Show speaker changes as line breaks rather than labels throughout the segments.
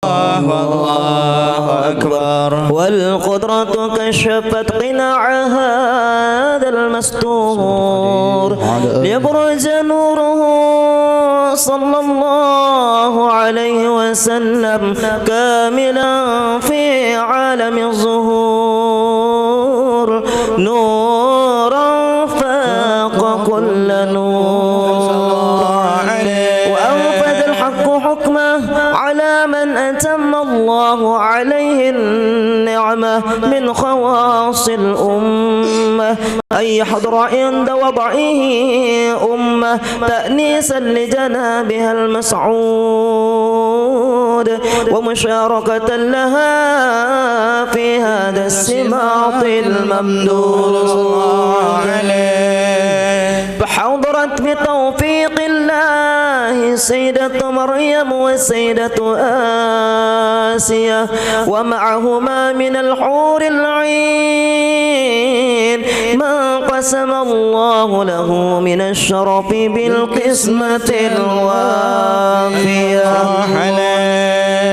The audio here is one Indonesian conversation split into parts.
الله أكبر.
والقدرة كشفت قناع هذا المستور ليبرز نوره صلى الله عليه وسلم كاملا في عالم الظهور، نورا فاق كل نور، وأنفذ الحق حكمه على من أتم الله عليه النعمة من خواص الأمة، أن يحضر عند وضعه أمة تأنيسا لجنابها المسعود ومشاركة لها في هذا السماط الممدود، فحضرت بتوفيق الله سيدة مريم وسيدة آسيا ومعهما من الحور العين ما قسم الله له من الشرف بالقسمة الوافية.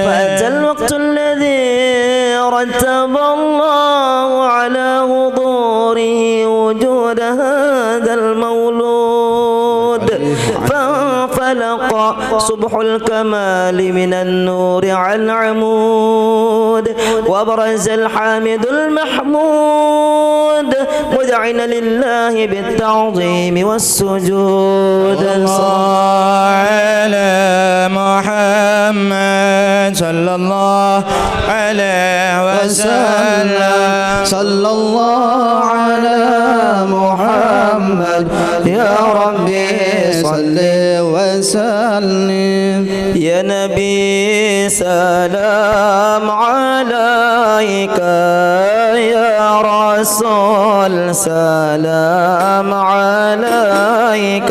فأتى الوقت الذي رتب الله على حضوره وجود هذا المولود، فانفلق صبح الكمال من النور على العمود، وبرز الحامد المحمود مذعنا لله بالتعظيم والسجود.
على محمد صلى الله عليه وسلم،
صلى الله على محمد يا ربي صل وسلم.
يا نبي سلام عليك، يا رسول سلام عليك،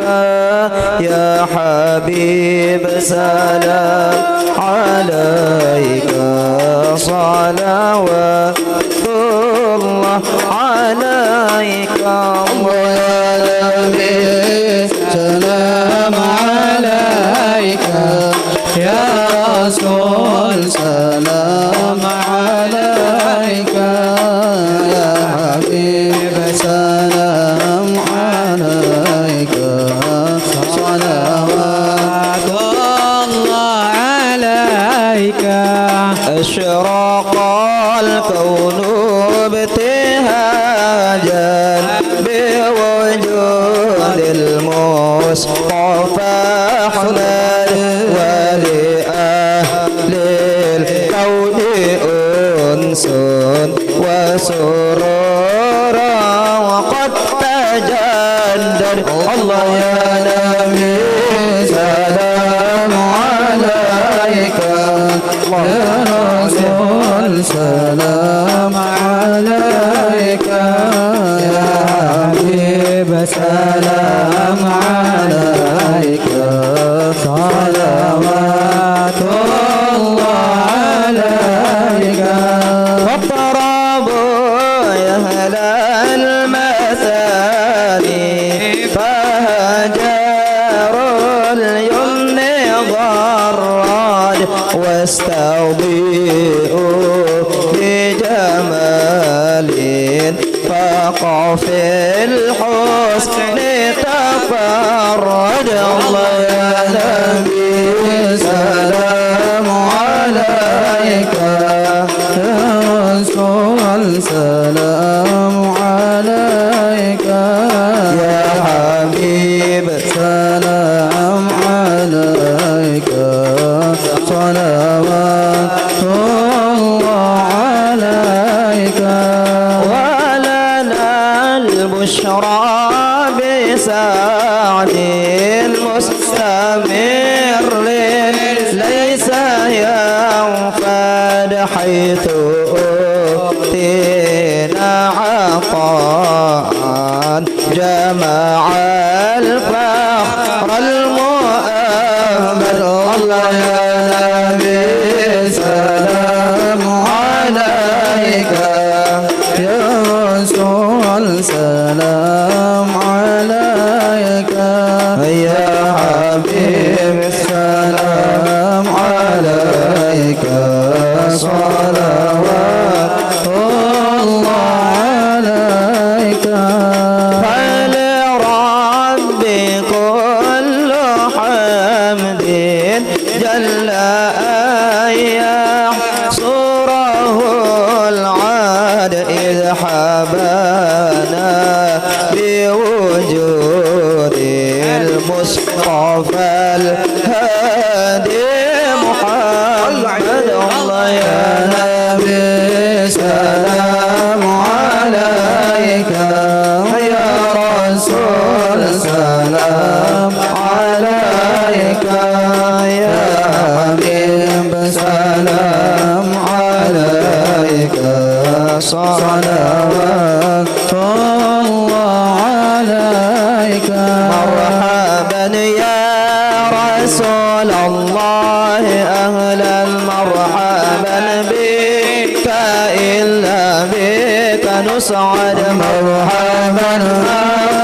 يا حبيب سلام عليك، صلوات الله عليك.
يا نبي سلام عليك، يا رسول سلام عليك، يا حبيب سلام عليك، صلوات الله عليك.
أشرق الكون ابتهاجا بوجود المصطفى أحمد، ولأهل الكون أنس وسرورا وقد تجدد. الله يا نبي سلام عليك، يا رسول سلام عليك، يا حبيب سلام عليك، صلوات الله عليك. فاضطربوا يا أهل المثاني فهجروا اليمن ضراد، واستضيئوا بجمال فاق في الحسن تفرد. الله يا نبي
سلام عليك، يا رسول سلام عليك،
يا حبيب
سلام عليك، صلوات الله عليك.
ولنا البشرى بسعد المستمر ليس ينفد حيث أوتينا عطاء جمع الفخر المؤمل. الله يا نبي
سلام عليك، يا رسول سلام عليك، يا حبيب سلام عليك.
يحصره العاد إذ حبانا بوجود المصطفى الهادي محمد. الله يا نبي سلام عليك يا رسول سلام عليك يا حبيب سلام عليك صلوات الله عليك. مرحبا يا رسول الله أهلا مرحبا بك إلا بك نسعد. مرحبا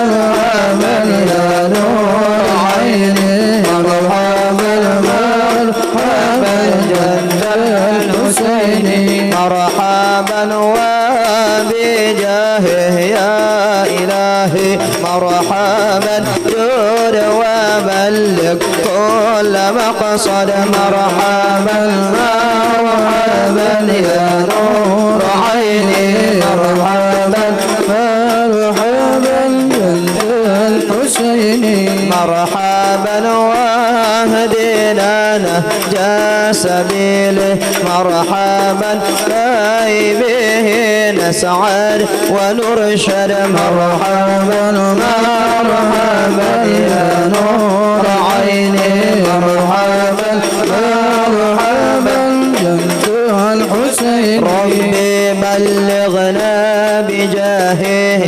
مرحبا يا نور عيني مرحبا مرحبا جد الحسين مرحبا وبجاهه يا إلهي مرحبا جود وبلغ كل مقصد. مرحبا مرحبا يا نور عيني مرحبا مرحبا جد الحسين مرحبا واهدنا نهج سبيله مرحبا كي به نسعد ونرشد. مرحبا مرحبا يا نور عيني مرحبا مرحبا جد الحسين. ربي بلغنا بجاهه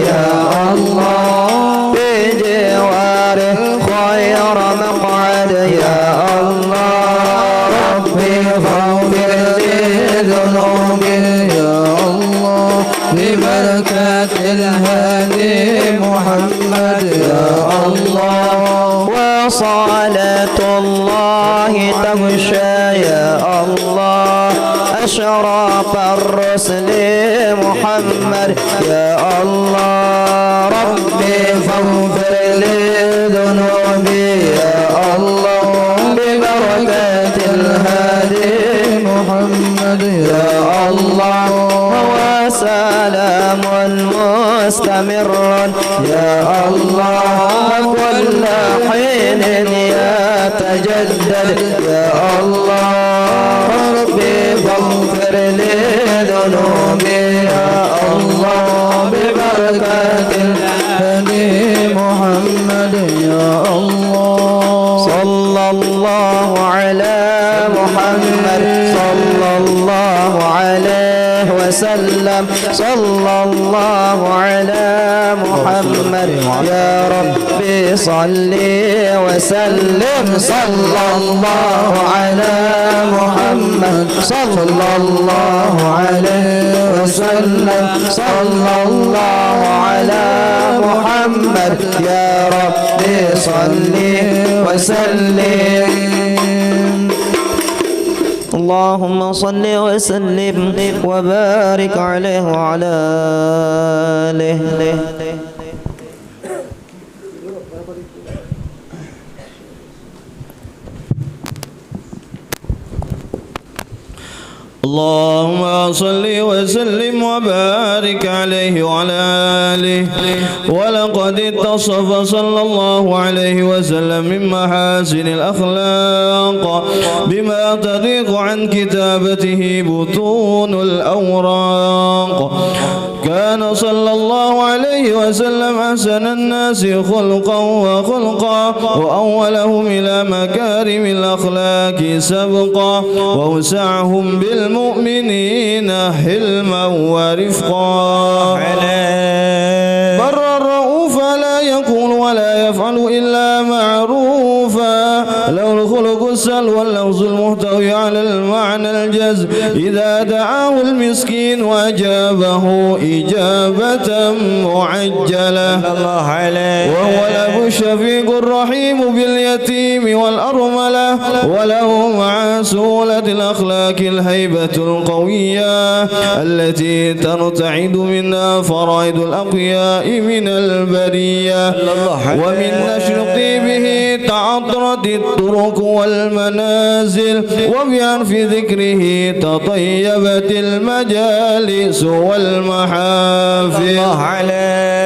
يا الله بجواره خير مقعد يا الله. ربي فاغفر لي ذنوبي يا الله ببركة الهادي محمد يا الله. وصلاة الله تغشى يا الله أشرف الرسل محمد يا الله. ربي فاغفر لي ذنوبي يا الله ببركة الهادي محمد يا الله. وسلام مستمر يا الله كل حين يتجدد يا الله. ربي فاغفر لي ذنوبي يا الله ببركة الهادي محمد يا الله. صلى الله على محمد صلى الله عليه وسلم صلى الله على محمد يا ربي صل وسلم. صلى الله على محمد صلى الله عليه وسلم صلى الله على محمد يا ربي صل وسلم. اللهم صل وسلم وبارك عليه وعلى آله.
اللهم صل وسلم وبارك عليه وعلى آله. ولقد اتصف صلى الله عليه وسلم من محاسن الأخلاق بما تضيق عن كتابته بطون الأوراق. كان صلى الله عليه وسلم أحسن الناس خلقا وخلقا وأولهم إلى مكارم الأخلاق سبقا وأوسعهم بالمؤمنين حلما ورفقا. بر الرؤوف لا يقول ولا يفعل إلا معروفا له الخلق السهل واللفظ المحتوي على المعنى الجميل أبيز إذا دعاه المسكين وأجابه إجابة معجلة وهو الأب الشفيق الرحيم باليتيم والأرملة وله مع سهولة الأخلاق الهيبة القوية التي ترتعد منها فرائد الأقياء من البرية ومن نشر طيبه تعطرت الطرق والمنازل وبعرف ذكره تطيبت المجالس والمحافل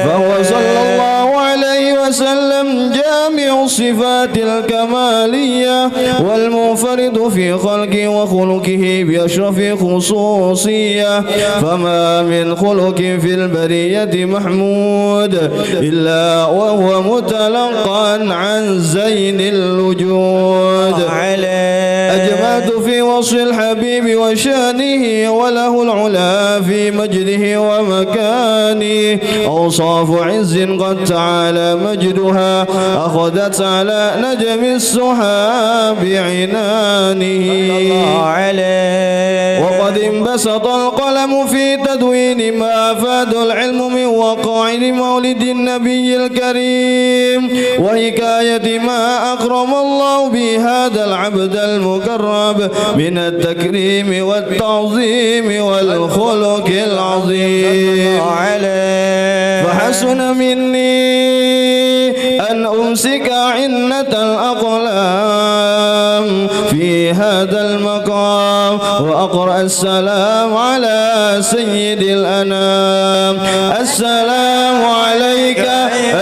فهو صلى الله عليه وسلم جامع الصفات الكمالية والمنفرد في خلقه وخلقه بأشرف خصوصية فما من خلق في البرية محمود إلا وهو متلقى عن زين الوجود أجمعت في وصف الحبيب وشانه وله العلا في مجده ومكانه أوصاف عز قد تعالى مجدها أخذت على نجم السحاب عنانه وقد انبسط القلم في تدوين ما أفاد العلم من وقائع مولد النبي الكريم وحكاية ما أكرم الله بهذا العبد المكرم من التكريم والتعظيم والخلق العظيم فحسن مني أن أمسك عنة الأقلام في هذا المقام وأقرأ السلام على سيد الأنام السلام عليك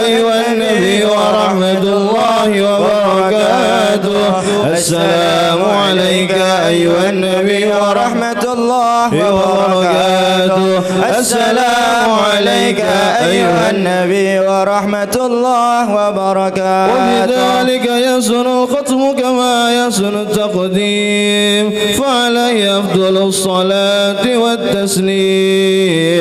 أيها النبي ورحمة الله وبركاته السلام عليك أيها النبي ورحمة الله وبركاته السلام عليك أيها النبي ورحمة الله وبركاته وبذلك يسن الختم كما يسن التقديم فعليه أفضل الصلاة والتسليم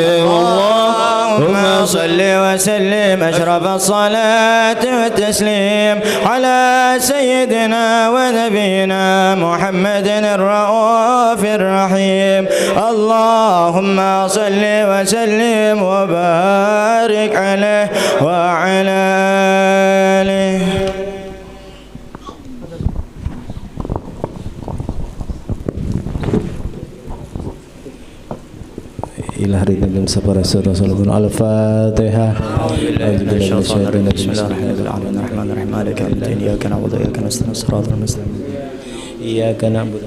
اللهم صل وسلم أشرف الصلاة والتسليم على سيدنا ونبينا محمد الرؤوف الرحيم اللهم صل وسلم وبارك عليه وعلى آله
إلى هريد بن سفر السر صلى الفاتحة
بسم الله الرحمن الرحيم مالك يوم الدين إياك نعبد وإياك نستعين صراط المستقيم
إياك نعبد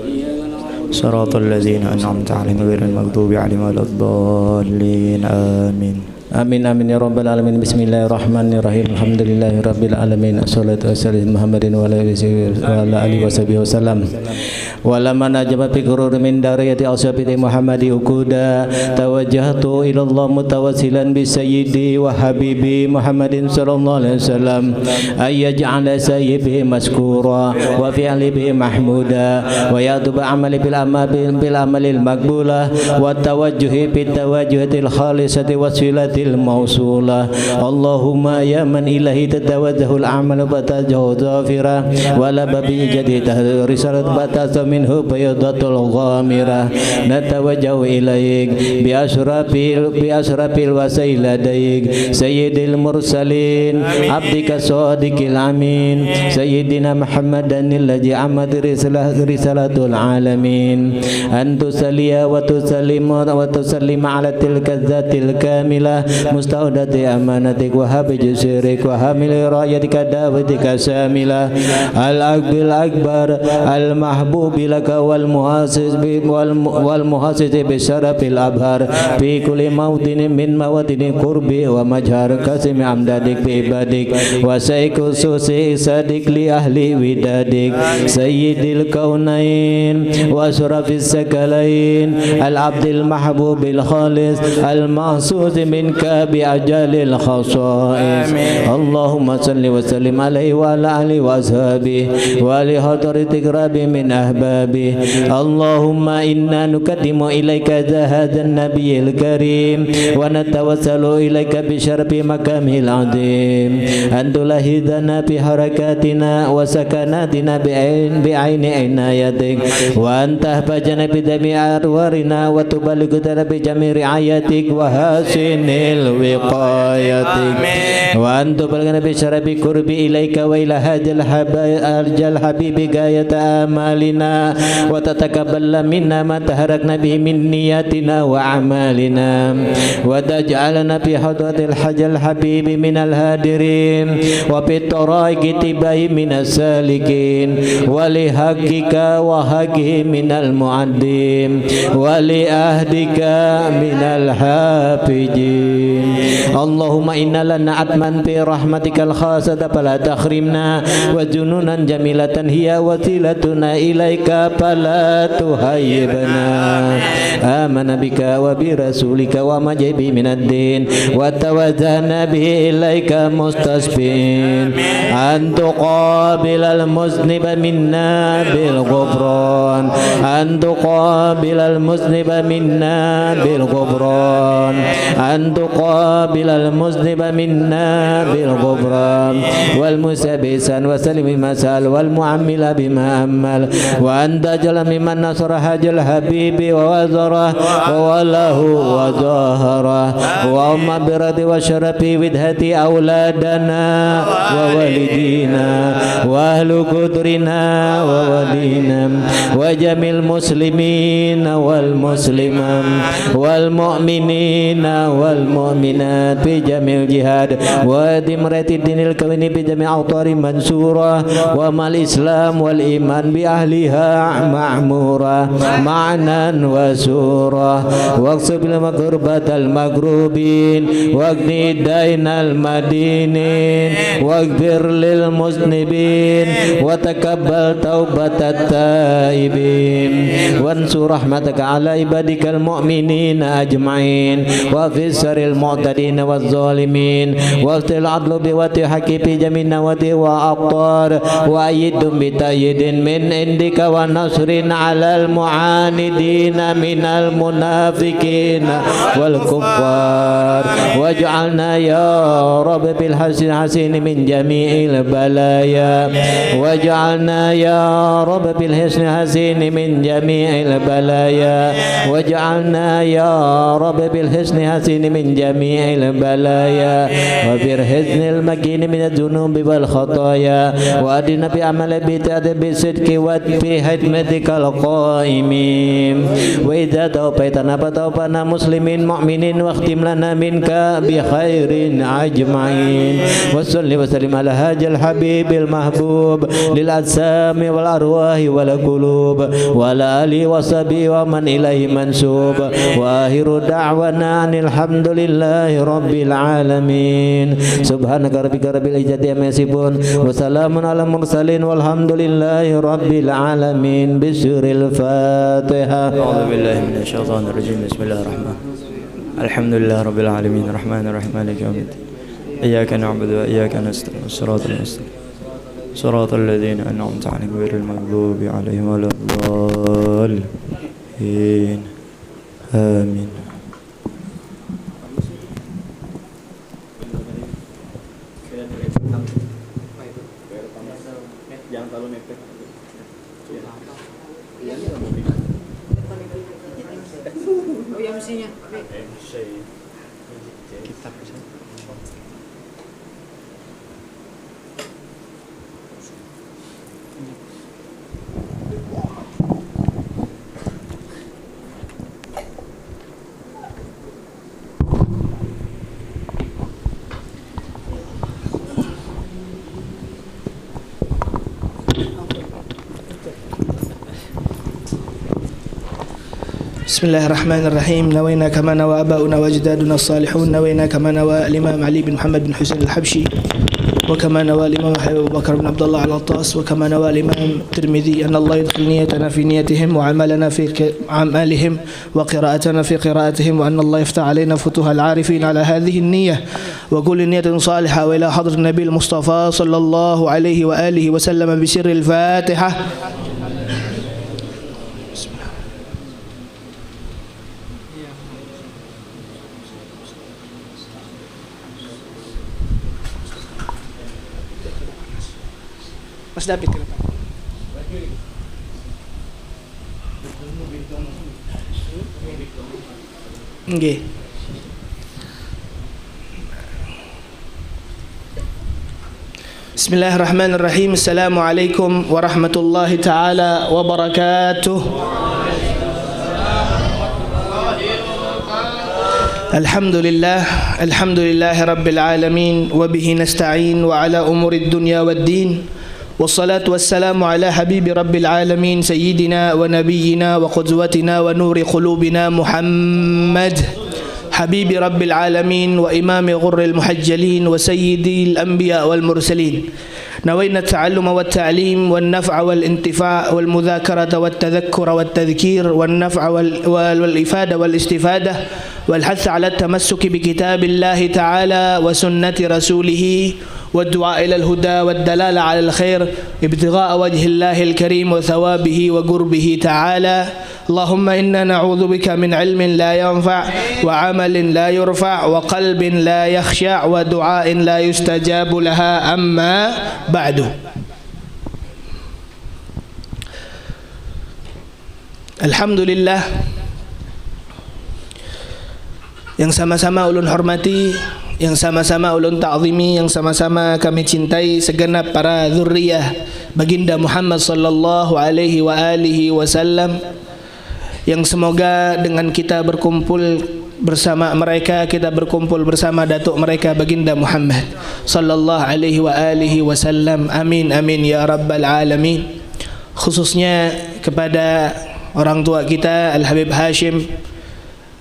صراط الذين أنعمت عليهم غير المغضوب عليهم ولا الضالين آمين
Amin amin ya rabbal alamin. Bismillahirrahmanirrahim. Alhamdulillahi rabbil alamin. Assalatu wassalamu Muhammadin wa ala alihi wasallam. Wa lamma najaba fi qurur min dariyati ashabati Muhammadi uquda tawajjahtu ila Allah mutawassilan bi sayyidi wa habibi Muhammadin sallallahu alaihi wasallam ay yaj'ala sayyibi maskura wa fi'li bi mahmuda wa yatuba amali bil amalil maqbula wa tawajjuhi bit tawajjuhatil khalisati wasilati الموصولة اللهم يا من إلهي تتوجه الأعمال بتجه ظافرة ولا ببيجد رسالة بتاز منه بيضة الغامرة نتوجه إليك بأشرف الوسائل لديك سيد المرسلين عبدك الصادق الأمين سيدنا محمد الذي عمد رسالة العالمين أن تصلي وتسلم على تلك الذات الكاملة مستودة أمانتك وهب جسرك وحامل رايتك دعوتك شاملة الأكبر المحبوب لك والمحاسس بشرف الأبهار في كل موطن من مواطن قرب ومجهر قسم أمدادك بعبادك وسيك خصوصي صديق لأهل ودادك سيد الكونين وأشرف الثقلين العبد المحبوب الخالص المحسوس منك بك بأجل الخصائص. اللهم صل وسلم عليه وعلى آله وأصحابه ولحضرة إقراب من أحبابه. اللهم إنا نقدم إليك هذا النبي الكريم ونتوسل إليك بشرف مقامه العظيم أن تلهدنا بحركاتنا وسكناتنا بعين عنايتك وأن تحفظنا بجميع أرواحنا وتبلغنا بجميع رعايتك وحسن الوقايتك وأن تبلغنا بشرف قرب إليك وإلى هذا الحبيب غاية آمالنا وتتقبل منا ما تحركنا به من نياتنا وأعمالنا وتجعلنا في حضرة الحج الحبيب من الهادرين وفي الطرائق تبعي من السالكين ولحقك وحقه من المعدين ولأهدك من الحافظين. اللهم إنا لنا عتما في رحمتك الخاصة فلا تحرمنا وجنونا جميلة هي وسيلتنا إليك فلا تهيبنا. آمن بك وبرسولك وما جاء به من الدين وتوجهنا به إليك مستصفين أن تقابل المذنب منا بالغفران أن تقابل المذنب منا بالغفران أن تقابل المذنب منا بالغفران والمسبسا وسلم المسال والمعمل بما أمل وأن تجعل ممن نصر حج الحبيب ووزره ووله وظهره وأم برد وشرف ودهة أولادنا ووالدينا وأهل قدرنا وولينا وجميع المسلمين والمسلمات والمؤمنين والمؤمنات في جميع الجهاد ودمرة الدين الكوني بجميع أوطار منصورة وما الإسلام والإيمان بأهلها معمورة معنا وسورة واكسب المغربة المغروبين واغني دين المدينين واغفر للمذنبين وتقبل توبة التائبين وانصر رحمتك على عبادك المؤمنين أجمعين وفي سر المعتدين والظالمين وافتح العدل بواتحك في جميع النوادي وأبطار وأيدهم بتأييد من عندك ونصر على المعاندين من المنافقين والكفار واجعلنا يا رب بالحسن حسين من جميع البلايا واجعلنا يا رب بالحسن حسين من جميع البلايا واجعلنا يا رب بالحسن حسين من جميع البلايا وبالحسن المكين من الذنوب والخطايا وأدنا بعمل بتأد بالصدق وبحكمتك القائمين وإذا توبيتنا فتوبنا مسلمين مؤمنين واختم لنا منك بخير أجمعين وصل وسلم على هذا الحبيب المحبوب للأجسام والأرواح والقلوب وعلى آله وصحبه ومن إليه منسوب وآخر دعوانا أن الحمد لله رب العالمين سبحانك ربك رب العزة عما يصفون وسلام على المرسلين والحمد لله رب العالمين بسر الفاتحة.
أعوذ بالله من الشيطان الرجيم. بسم الله الرحمن الحمد لله رب العالمين الرحمن الرحيم مالك يوم الدين إياك نعبد وإياك نستعين الصراط المستقيم صراط الذين أنعمت عليهم غير المغضوب عليهم ولا الضالين آمين.
بسم الله الرحمن الرحيم. نوينا كما نوى آباؤنا وأجدادنا الصالحون، نوينا كما نوى الإمام علي بن محمد بن حسين الحبشي وكما نوى الإمام أبو بكر بن عبد الله العطاس وكما نوى الإمام الترمذي أن الله يدخل نيتنا في نيتهم وعملنا في أعمالهم وقراءتنا في قراءتهم وأن الله يفتح علينا فتوح العارفين على هذه النية وكل نية صالحة وإلى حضر النبي المصطفى صلى الله عليه وآله وسلم بسر الفاتحة. Mas David ke depan. Nggih. Bismillahirrahmanirrahim. Assalamualaikum warahmatullahi taala wabarakatuh. Alhamdulillahi rabbil alamin wa bihi nasta'in wa ala umuri dunya waddin. والصلاة والسلام على حبيب رب العالمين سيدنا ونبينا وقدوتنا ونور قلوبنا محمد حبيب رب العالمين وإمام غر المحجلين وسيد الأنبياء والمرسلين. نوينا التعلم والتعليم والنفع والانتفاع والمذاكرة والتذكر والتذكير والنفع والإفادة والاستفادة والحث على التمسك بكتاب الله تعالى وسنة رسوله والدعاء إلى الهدى والدلالة على الخير ابتغاء وجه الله الكريم وثوابه وقربه تعالى. اللهم إنا نعوذ بك من علم لا ينفع وعمل لا يرفع وقلب لا يخشع ودعاء لا يستجاب لها. أما بعد. Alhamdulillah, yang sama-sama ulun hormati, yang sama-sama ulun ta'zimi, yang sama-sama kami cintai segenap para zurriyah baginda Muhammad sallallahu alaihi wa alihi wasallam, yang semoga dengan kita berkumpul bersama mereka, kita berkumpul bersama datuk mereka baginda Muhammad sallallahu alaihi wa alihi wasallam. Amin amin ya rabbal alamin. Khususnya kepada orang tua kita Al-Habib Hashim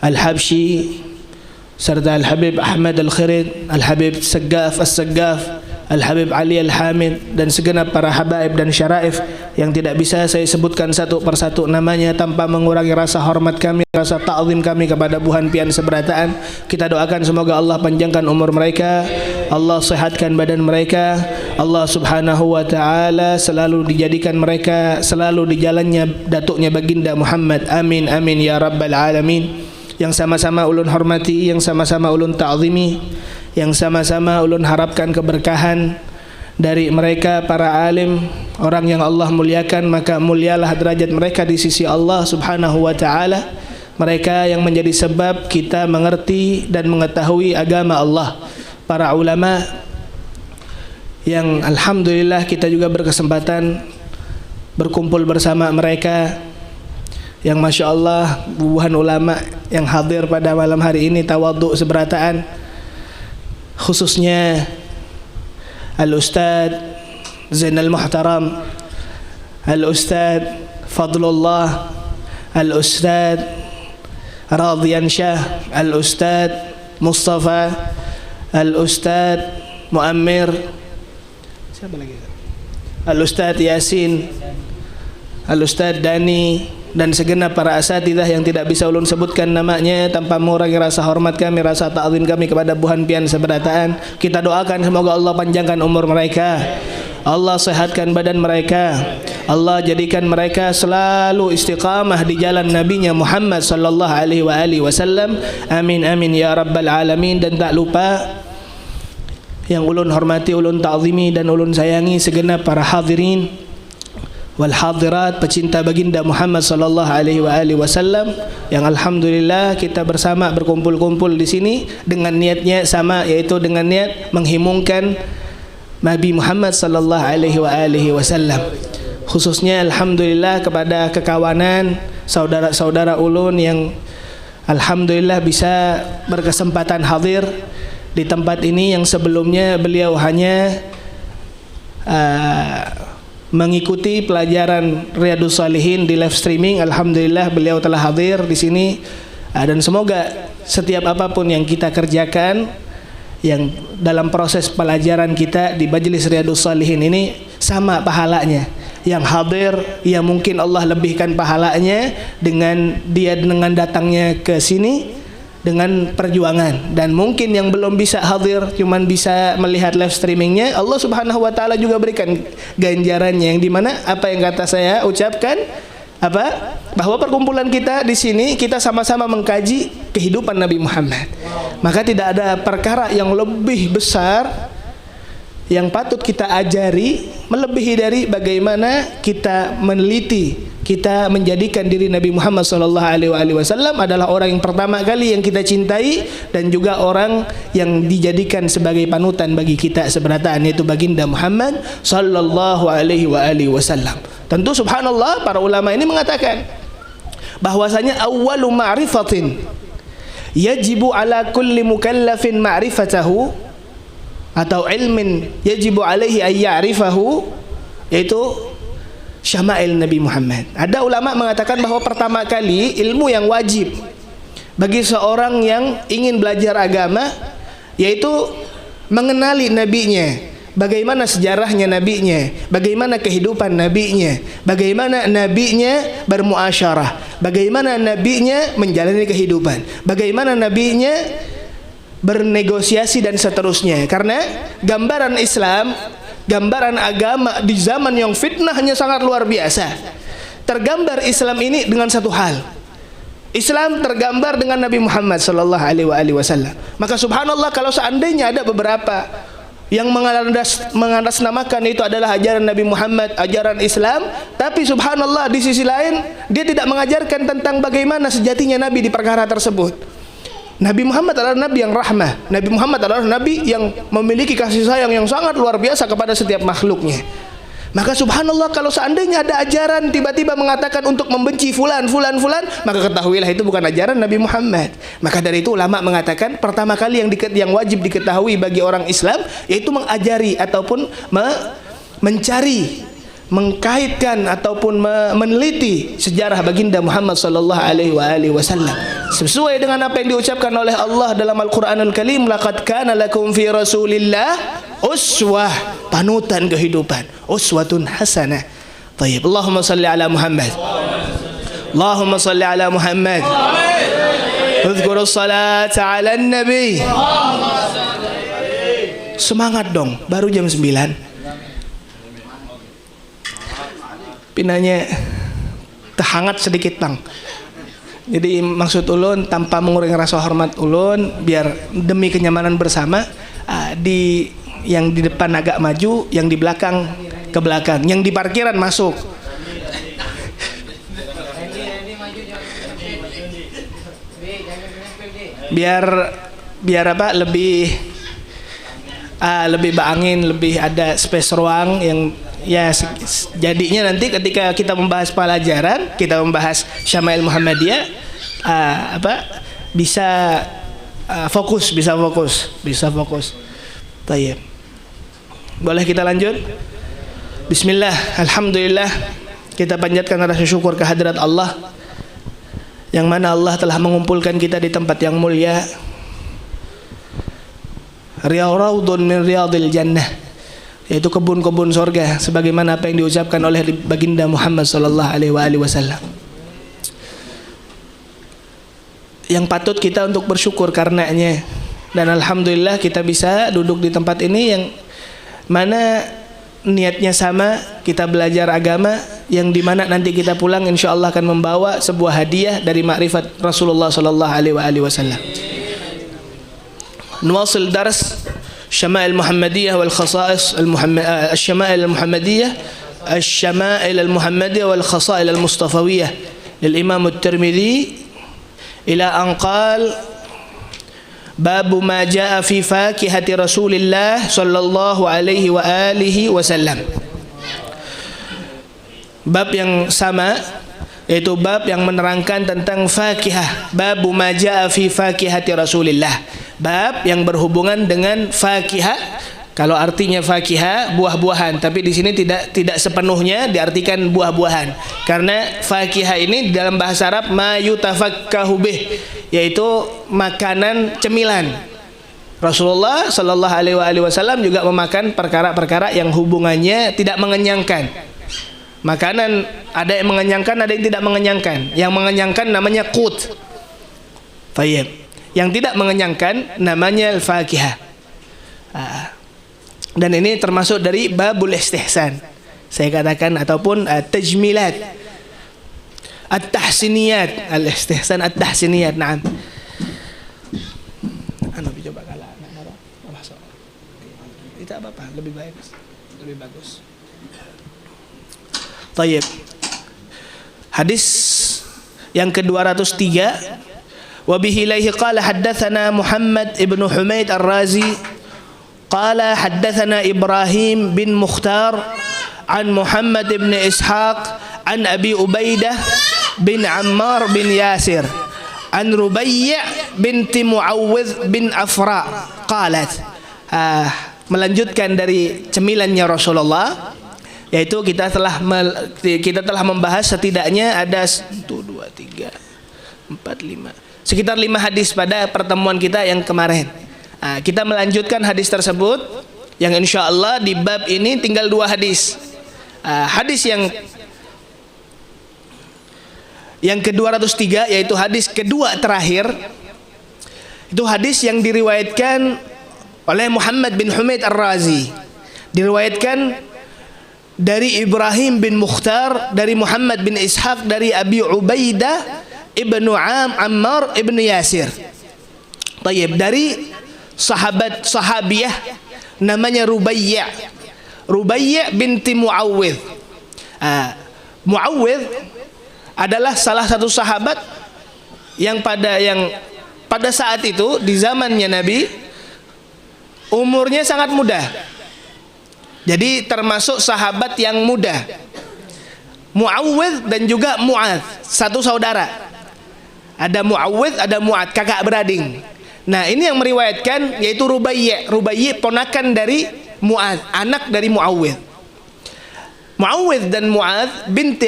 Al-Habsyi serta Al-Habib Ahmad Al-Khirid, Al-Habib Saggaf As-Saggaf, Al-Habib Ali Al-Hamid dan segenap para habaib dan syaraif yang tidak bisa saya sebutkan satu persatu namanya tanpa mengurangi rasa hormat kami, rasa ta'zim kami kepada Buhan Pian Seberataan. Kita doakan semoga Allah panjangkan umur mereka, Allah sehatkan badan mereka, Allah subhanahu wa ta'ala selalu dijadikan mereka selalu di jalannya datuknya baginda Muhammad. Amin amin ya rabbal alamin. Yang sama-sama ulun hormati, yang sama-sama ulun ta'zimi, yang sama-sama ulun harapkan keberkahan dari mereka para alim, orang yang Allah muliakan, maka mulialah derajat mereka di sisi Allah subhanahu wa ta'ala. Mereka yang menjadi sebab kita mengerti dan mengetahui agama Allah. Para ulama yang alhamdulillah kita juga berkesempatan berkumpul bersama mereka, yang Masya Allah bubuhan ulama yang hadir pada malam hari ini tawadhu seberataan, khususnya Al-Ustadz Zainal Muhtaram, Al-Ustadz Fadlullah, Al-Ustadz Radian Syah, Al-Ustadz Mustafa, Al-Ustadz Muammir, siapa lagi? Al-Ustadz Yasin, Al-Ustadz Dani dan segenap para asatidzah yang tidak bisa ulun sebutkan namanya tanpa mengurangi rasa hormat kami, rasa ta'zim kami kepada Buhan Pian Seberataan. Kita doakan semoga Allah panjangkan umur mereka, Allah sehatkan badan mereka, Allah jadikan mereka selalu istiqamah di jalan nabinya Muhammad sallallahu alaihi wasallam. Amin amin ya rabbal alamin. Dan tak lupa yang ulun hormati, ulun ta'zimi dan ulun sayangi segenap para hadirin wal hadirat pecinta baginda Muhammad sallallahu alaihi wasallam yang alhamdulillah kita bersama berkumpul-kumpul di sini dengan niatnya sama, yaitu dengan niat menghimungkan Nabi Muhammad sallallahu alaihi wasallam. Khususnya alhamdulillah kepada kekawanan saudara-saudara ulun yang alhamdulillah bisa berkesempatan hadir di tempat ini, yang sebelumnya beliau hanya mengikuti pelajaran Riyadhus Shalihin di live streaming. Alhamdulillah beliau telah hadir di sini, dan semoga setiap apapun yang kita kerjakan yang dalam proses pelajaran kita di Majelis Riyadhus Shalihin ini sama pahalanya. Yang hadir, yang mungkin Allah lebihkan pahalanya dengan dia dengan datangnya ke sini dengan perjuangan, dan mungkin yang belum bisa hadir cuman bisa melihat live streamingnya, Allah Subhanahu wa taala juga berikan ganjarannya, yang dimana apa yang kata saya ucapkan apa, bahwa perkumpulan kita di sini kita sama-sama mengkaji kehidupan Nabi Muhammad. Maka tidak ada perkara yang lebih besar yang patut kita ajari melebihi dari bagaimana kita meneliti, kita menjadikan diri Nabi Muhammad SAW adalah orang yang pertama kali yang kita cintai, dan juga orang yang dijadikan sebagai panutan bagi kita seberataan, yaitu baginda Muhammad SAW. Tentu subhanallah, para ulama ini mengatakan bahwasanya awwalu ma'rifatin yajibu ala kulli mukallafin ma'rifatahu, atau ilmin yajibu alaihi ay ya'rifahu, yaitu syama'il Nabi Muhammad. Ada ulama mengatakan bahwa pertama kali ilmu yang wajib bagi seorang yang ingin belajar agama yaitu mengenali nabinya, bagaimana sejarahnya nabinya, bagaimana kehidupan nabinya, bagaimana nabinya bermuasyarah, bagaimana nabinya menjalani kehidupan, bagaimana nabinya bernegosiasi dan seterusnya. Karena gambaran Islam, gambaran agama di zaman yang fitnahnya sangat luar biasa, tergambar Islam ini dengan satu hal. Islam tergambar dengan Nabi Muhammad sallallahu alaihi wasallam. Maka subhanallah, kalau seandainya ada beberapa yang mengatasnamakan itu adalah ajaran Nabi Muhammad, ajaran Islam, tapi subhanallah di sisi lain dia tidak mengajarkan tentang bagaimana sejatinya Nabi di perkara tersebut. Nabi Muhammad adalah Nabi yang rahmah. Nabi Muhammad adalah Nabi yang memiliki kasih sayang yang sangat luar biasa kepada setiap makhluknya. Maka subhanallah, kalau seandainya ada ajaran tiba-tiba mengatakan untuk membenci fulan, maka ketahuilah itu bukan ajaran Nabi Muhammad. Maka dari itu ulama mengatakan pertama kali yang wajib diketahui bagi orang Islam yaitu mengajari ataupun mencari, mengkaitkan ataupun meneliti sejarah baginda Muhammad sallallahu alaihi wasallam sesuai dengan apa yang diucapkan oleh Allah dalam Al-Qur'anul Karim, laqad kana lakum fi Rasulillah uswah, panutan kehidupan, uswatun hasanah. Baik, Allahumma salli ala Muhammad. Allahumma salli ala Muhammad. Uzkurus salata ala nabi. Semangat dong, baru jam 9. Pinanya terhangat sedikit bang. Jadi maksud ulun tanpa mengurangi rasa hormat ulun, biar demi kenyamanan bersama, yang di depan agak maju, yang di belakang ke belakang, yang di parkiran masuk. Biar apa, lebih berangin, lebih ada space ruang yang ya jadinya nanti ketika kita membahas pelajaran, kita membahas Syama'il Muhammadiyah, bisa fokus. Baik. Boleh kita lanjut? Bismillah, alhamdulillah, kita panjatkan rasa syukur kehadirat Allah yang mana Allah telah mengumpulkan kita di tempat yang mulia, raudun min riyadil jannah, yaitu kebun-kebun sorga, sebagaimana apa yang diucapkan oleh baginda Muhammad sallallahu alaihi wasallam. Yang patut kita untuk bersyukur karenanya. Dan alhamdulillah kita bisa duduk di tempat ini yang mana niatnya sama, kita belajar agama, yang dimana nanti kita pulang insyaallah akan membawa sebuah hadiah dari makrifat Rasulullah sallallahu alaihi wasallam. Nuwasil dars Syama'il Muhammadiyah wal khasa'is Syama'il Muhammadiyah, Syama'il al-Muhammadiyah wal khasa'il al-Mustafawiyah lil Imam At-Tirmidzi ila an qala babu ma jaa fi fakihati Rasulillah sallallahu alaihi wa alihi wasallam. Bab yang sama, yaitu bab yang menerangkan tentang fakihah. Babu ma jaa fi fakihati Rasulillah. Bab yang berhubungan dengan fakihah. Kalau artinya fakihah buah-buahan, tapi di sini tidak sepenuhnya diartikan buah-buahan. Karena fakihah ini dalam bahasa Arab ma yutafakkahu bih, yaitu makanan cemilan. Rasulullah Shallallahu Alaihi Wasallam juga memakan perkara-perkara yang hubungannya tidak mengenyangkan. Makanan ada yang mengenyangkan, ada yang tidak mengenyangkan. Yang mengenyangkan namanya qut. Tayyib. Yang tidak mengenyangkan namanya al-fakihah. Dan ini termasuk dari babul istihsan. Saya katakan ataupun tajmilat, at-tahsiniyat, al-istihsan at-tahsiniyat. Naam. Coba kalah masuk. Itu apa? Lebih bagus. Tayyib. Hadis yang ke-203, wa bihi ilaihi qala haddatsana Muhammad ibn Humaid Ar-Razi qala haddatsana Ibrahim bin Mukhtar an Muhammad ibn Ishaq an Abi Ubaidah bin Ammar bin Yasir an Rubai' binti Muawwidh bin Afra qalat. Melanjutkan dari cemilannya Rasulullah, yaitu kita telah membahas setidaknya ada 1, 2, 3, 4, 5 sekitar 5 hadis pada pertemuan kita yang kemarin. Kita melanjutkan hadis tersebut yang insya Allah di bab ini tinggal 2 hadis. Hadis yang ke-203, yaitu hadis kedua terakhir, itu hadis yang diriwayatkan oleh Muhammad bin Humaid Ar-Razi, diriwayatkan dari Ibrahim bin Mukhtar, dari Muhammad bin Ishaq, dari Abi Ubaidah ibnu Ammar ibnu Yasir. Tayyib, dari sahabiyah namanya Rubai' binti Muawwidh. Muawwidh adalah salah satu sahabat yang pada saat itu di zamannya Nabi umurnya sangat muda. Jadi termasuk sahabat yang muda. Muawwidh dan juga Mu'adz, satu saudara. Ada Muawwidh, ada Mu'adz, kakak beradik. Nah, ini yang meriwayatkan yaitu Rubai' ponakan dari Mu'adz, anak dari Muawwidh. Muawwidh dan Mu'adz binti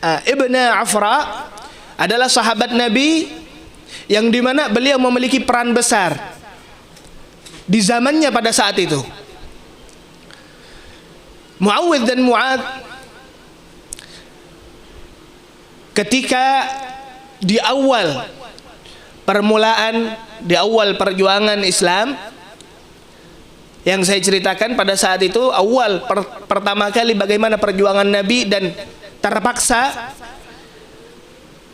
Ibnu Afra adalah sahabat Nabi yang dimana beliau memiliki peran besar di zamannya pada saat itu. Muawwidh dan Mu'adz ketika di awal perjuangan Islam yang saya ceritakan pada saat itu, pertama kali bagaimana perjuangan Nabi dan terpaksa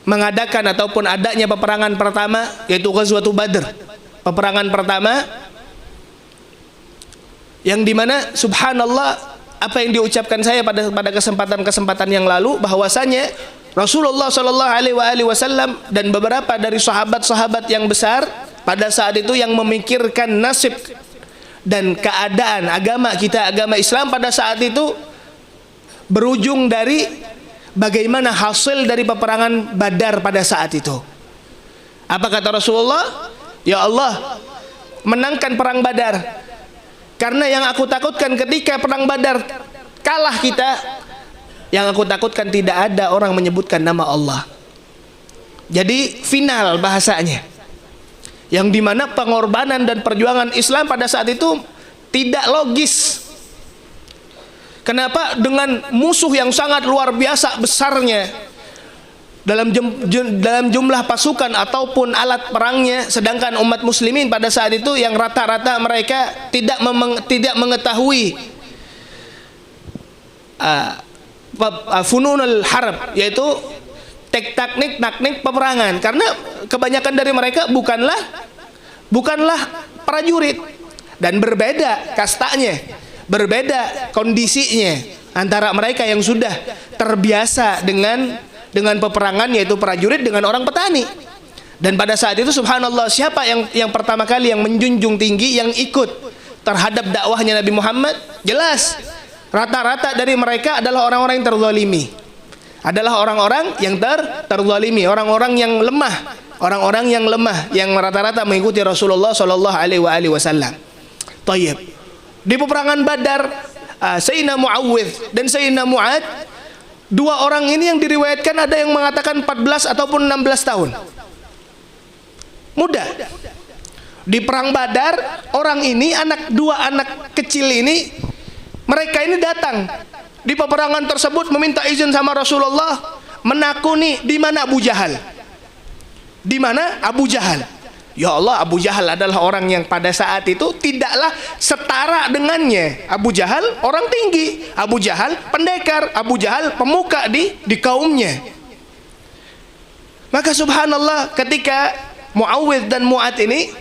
mengadakan ataupun adanya peperangan pertama, yaitu Ghazwatul Badr, peperangan pertama yang dimana subhanallah apa yang diucapkan saya pada kesempatan yang lalu, bahwasanya Rasulullah Shallallahu Alaihi Wasallam dan beberapa dari sahabat-sahabat yang besar pada saat itu yang memikirkan nasib dan keadaan agama Islam pada saat itu berujung dari bagaimana hasil dari peperangan Badar pada saat itu. Apa kata Rasulullah? Ya Allah, menangkan perang Badar. Karena yang aku takutkan ketika perang Badar kalah kita, yang aku takutkan tidak ada orang menyebutkan nama Allah. Jadi final bahasanya, yang dimana pengorbanan dan perjuangan Islam pada saat itu tidak logis. Kenapa? Dengan musuh yang sangat luar biasa besarnya dalam jumlah pasukan ataupun alat perangnya, sedangkan umat muslimin pada saat itu yang rata-rata mereka tidak mengetahui fununul harb, yaitu teknik peperangan, karena kebanyakan dari mereka bukanlah prajurit, dan berbeda kastanya, berbeda kondisinya antara mereka yang sudah terbiasa dengan peperangan, yaitu prajurit, dengan orang petani. Dan pada saat itu subhanallah, siapa yang pertama kali yang menjunjung tinggi, yang ikut terhadap dakwahnya Nabi Muhammad? Jelas rata-rata dari mereka adalah orang-orang yang terzalimi, adalah orang-orang yang terzalimi, orang-orang yang lemah, yang rata-rata mengikuti Rasulullah Shallallahu Alaihi Wasallam. Tayyib. Di peperangan Badar, Sayyidina Muawwidh dan Sayyidina Mu'adz, dua orang ini yang diriwayatkan ada yang mengatakan 14 ataupun 16 tahun. Muda. Di perang Badar, orang ini, dua anak kecil ini, mereka ini datang di peperangan tersebut meminta izin sama Rasulullah, menakuni di mana Abu Jahal. Di mana Abu Jahal? Ya Allah, Abu Jahal adalah orang yang pada saat itu tidaklah setara dengannya. Abu Jahal orang tinggi, Abu Jahal pendekar, Abu Jahal pemuka di kaumnya. Maka subhanallah, ketika Muawwidh dan Mu'adz ini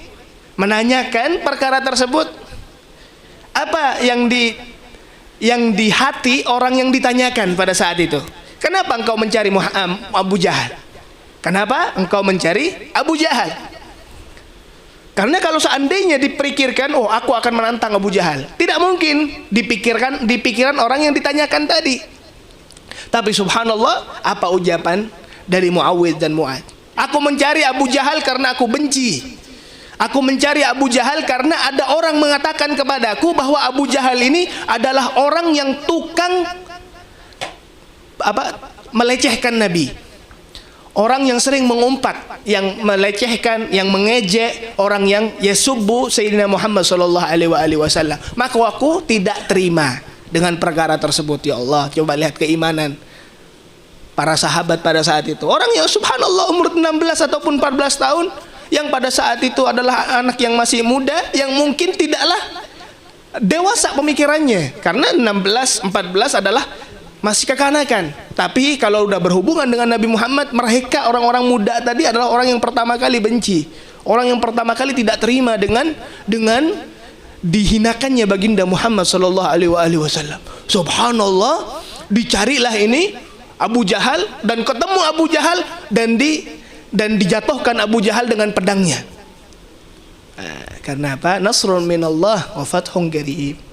menanyakan perkara tersebut, apa yang di hati orang yang ditanyakan pada saat itu? Kenapa engkau mencari Abu Jahal? Kenapa engkau mencari Abu Jahal? Karena kalau seandainya dipikirkan, oh aku akan menantang Abu Jahal, tidak mungkin di pikiran orang yang ditanyakan tadi. Tapi subhanallah, apa ucapan dari Muawwidh dan Mu'adz? Aku mencari Abu Jahal karena aku benci. Aku mencari Abu Jahal karena ada orang mengatakan kepadaku bahwa Abu Jahal ini adalah orang yang tukang melecehkan Nabi. Orang yang sering mengumpat, yang melecehkan, yang mengejek, orang yang yasubbu Sayyidina Muhammad sallallahu alaihi wasallam. Maka aku tidak terima dengan perkara tersebut. Ya Allah, coba lihat keimanan para sahabat pada saat itu. Orang yang subhanallah umur 16 ataupun 14 tahun, yang pada saat itu adalah anak yang masih muda, yang mungkin tidaklah dewasa pemikirannya. Karena 16, 14 adalah masih kekanakan. Tapi kalau udah berhubungan dengan Nabi Muhammad, mereka orang-orang muda tadi adalah orang yang pertama kali benci, orang yang pertama kali tidak terima dengan dihinakannya baginda Muhammad sallallahu alaihi wasallam. Subhanallah, dicarilah ini Abu Jahal dan ketemu Abu Jahal dan dijatuhkan Abu Jahal dengan pedangnya. Karena apa? Nasrun minallah wa fathun qarib.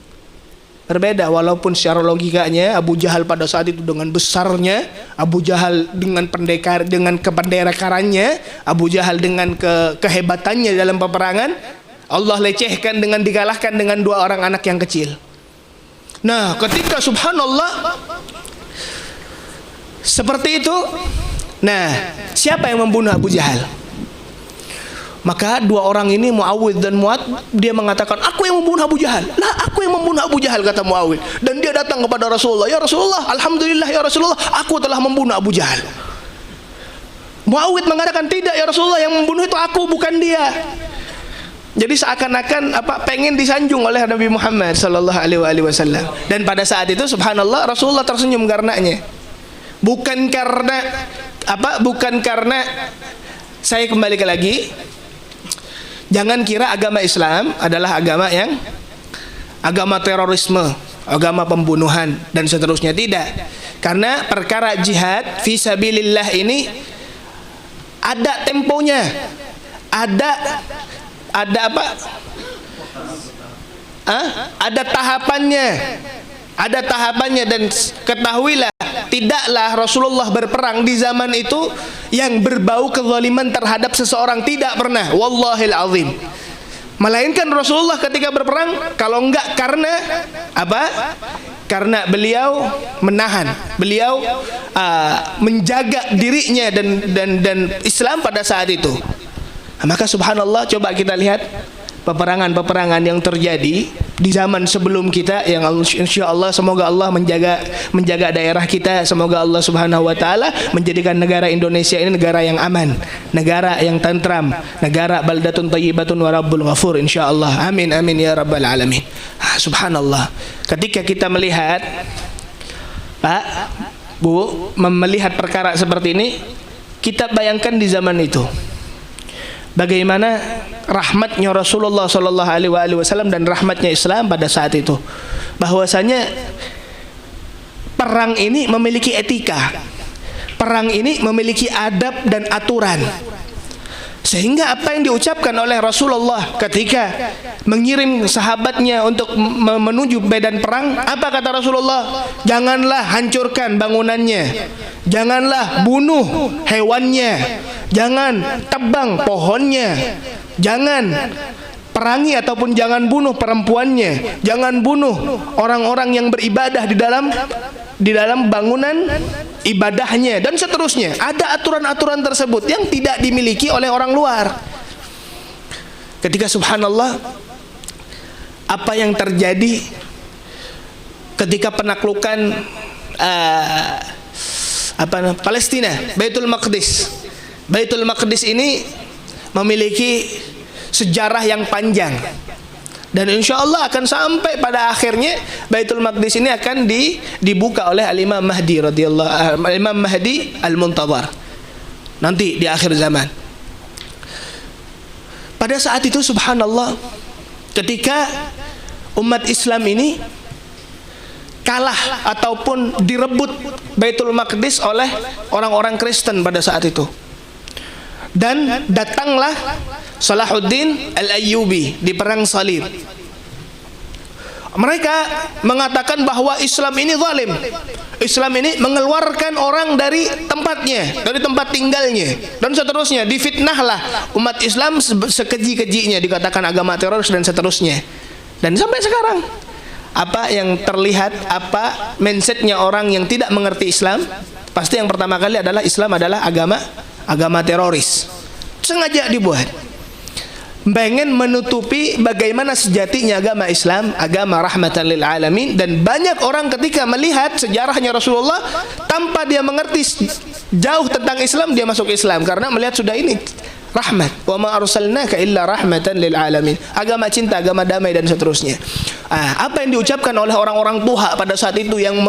Berbeda, walaupun secara logikanya Abu Jahal pada saat itu dengan besarnya, Abu Jahal dengan kependekarannya, Abu Jahal dengan kehebatannya dalam peperangan, Allah lecehkan dengan dikalahkan dengan dua orang anak yang kecil. Nah, ketika subhanallah seperti itu, nah siapa yang membunuh Abu Jahal? Maka dua orang ini, Muawwidh dan Mu'adz, dia mengatakan, aku yang membunuh Abu Jahal. Lah, aku yang membunuh Abu Jahal, kata Muawwidh. Dan dia datang kepada Rasulullah, ya Rasulullah, alhamdulillah ya Rasulullah, aku telah membunuh Abu Jahal. Muawwidh mengatakan, tidak ya Rasulullah, yang membunuh itu aku, bukan dia. Jadi seakan-akan pengen disanjung oleh Nabi Muhammad sallallahu alaihi wasallam. Dan pada saat itu subhanallah, Rasulullah tersenyum karenanya. Bukan karena saya kembali lagi, jangan kira agama Islam adalah agama terorisme, agama pembunuhan dan seterusnya. Tidak. Karena perkara jihad fi sabilillah ini ada temponya. Ada tahapannya. Ada tahapannya, dan ketahuilah, tidaklah Rasulullah berperang di zaman itu yang berbau kezaliman terhadap seseorang, tidak pernah, wallahil azim. Melainkan Rasulullah ketika berperang, kalau enggak karena apa? Karena beliau menahan, beliau menjaga dirinya dan Islam pada saat itu. Maka subhanallah, coba kita lihat peperangan-peperangan yang terjadi di zaman sebelum kita, yang insya Allah semoga Allah menjaga daerah kita, semoga Allah subhanahu wa ta'ala menjadikan negara Indonesia ini negara yang aman, negara yang tentram, negara baldatun thayyibatun wa rabbul ghafur, insya Allah, amin amin ya rabbal alamin. Subhanallah, ketika kita melihat Pak Bu melihat perkara seperti ini, kita bayangkan di zaman itu bagaimana rahmatnya Rasulullah sallallahu alaihi wasallam dan rahmatnya Islam pada saat itu. Bahwasanya perang ini memiliki etika. Perang ini memiliki adab dan aturan. Sehingga apa yang diucapkan oleh Rasulullah ketika mengirim sahabatnya untuk menuju medan perang, apa kata Rasulullah? Janganlah hancurkan bangunannya, janganlah bunuh hewannya, jangan tebang pohonnya, jangan perangi ataupun jangan bunuh perempuannya, jangan bunuh orang-orang yang beribadah di dalam bangunan ibadahnya, dan seterusnya. Ada aturan-aturan tersebut yang tidak dimiliki oleh orang luar. ketika subhanallah apa yang terjadi ketika penaklukan Palestina, Baitul Maqdis. Baitul Maqdis ini memiliki sejarah yang panjang. Dan insya Allah akan sampai pada akhirnya Baitul Maqdis ini akan dibuka oleh Al-Imam Mahdi Imam Mahdi Al-Muntadhar nanti di akhir zaman. Pada saat itu subhanallah, ketika umat Islam ini kalah ataupun direbut Baitul Maqdis oleh orang-orang Kristen pada saat itu, dan datanglah Salahuddin Al-Ayyubi di perang Salib. Mereka mengatakan bahwa Islam ini zalim. Islam ini mengeluarkan orang dari tempatnya, dari tempat tinggalnya, dan seterusnya. Difitnahlah umat Islam sekeji-kejinya, dikatakan agama teroris dan seterusnya. Dan sampai sekarang, apa yang terlihat, apa mindsetnya orang yang tidak mengerti Islam, pasti yang pertama kali adalah Islam adalah agama teroris. Sengaja dibuat, pengen menutupi bagaimana sejatinya agama Islam, agama rahmatan lil alamin. Dan banyak orang ketika melihat sejarahnya Rasulullah, tanpa dia mengerti jauh tentang Islam, dia masuk Islam karena melihat sudah ini rahmat. Wa ma arsalnaka illa rahmatan lil alamin. Agama cinta, agama damai dan seterusnya. Apa yang diucapkan oleh orang-orang Tuha pada saat itu yang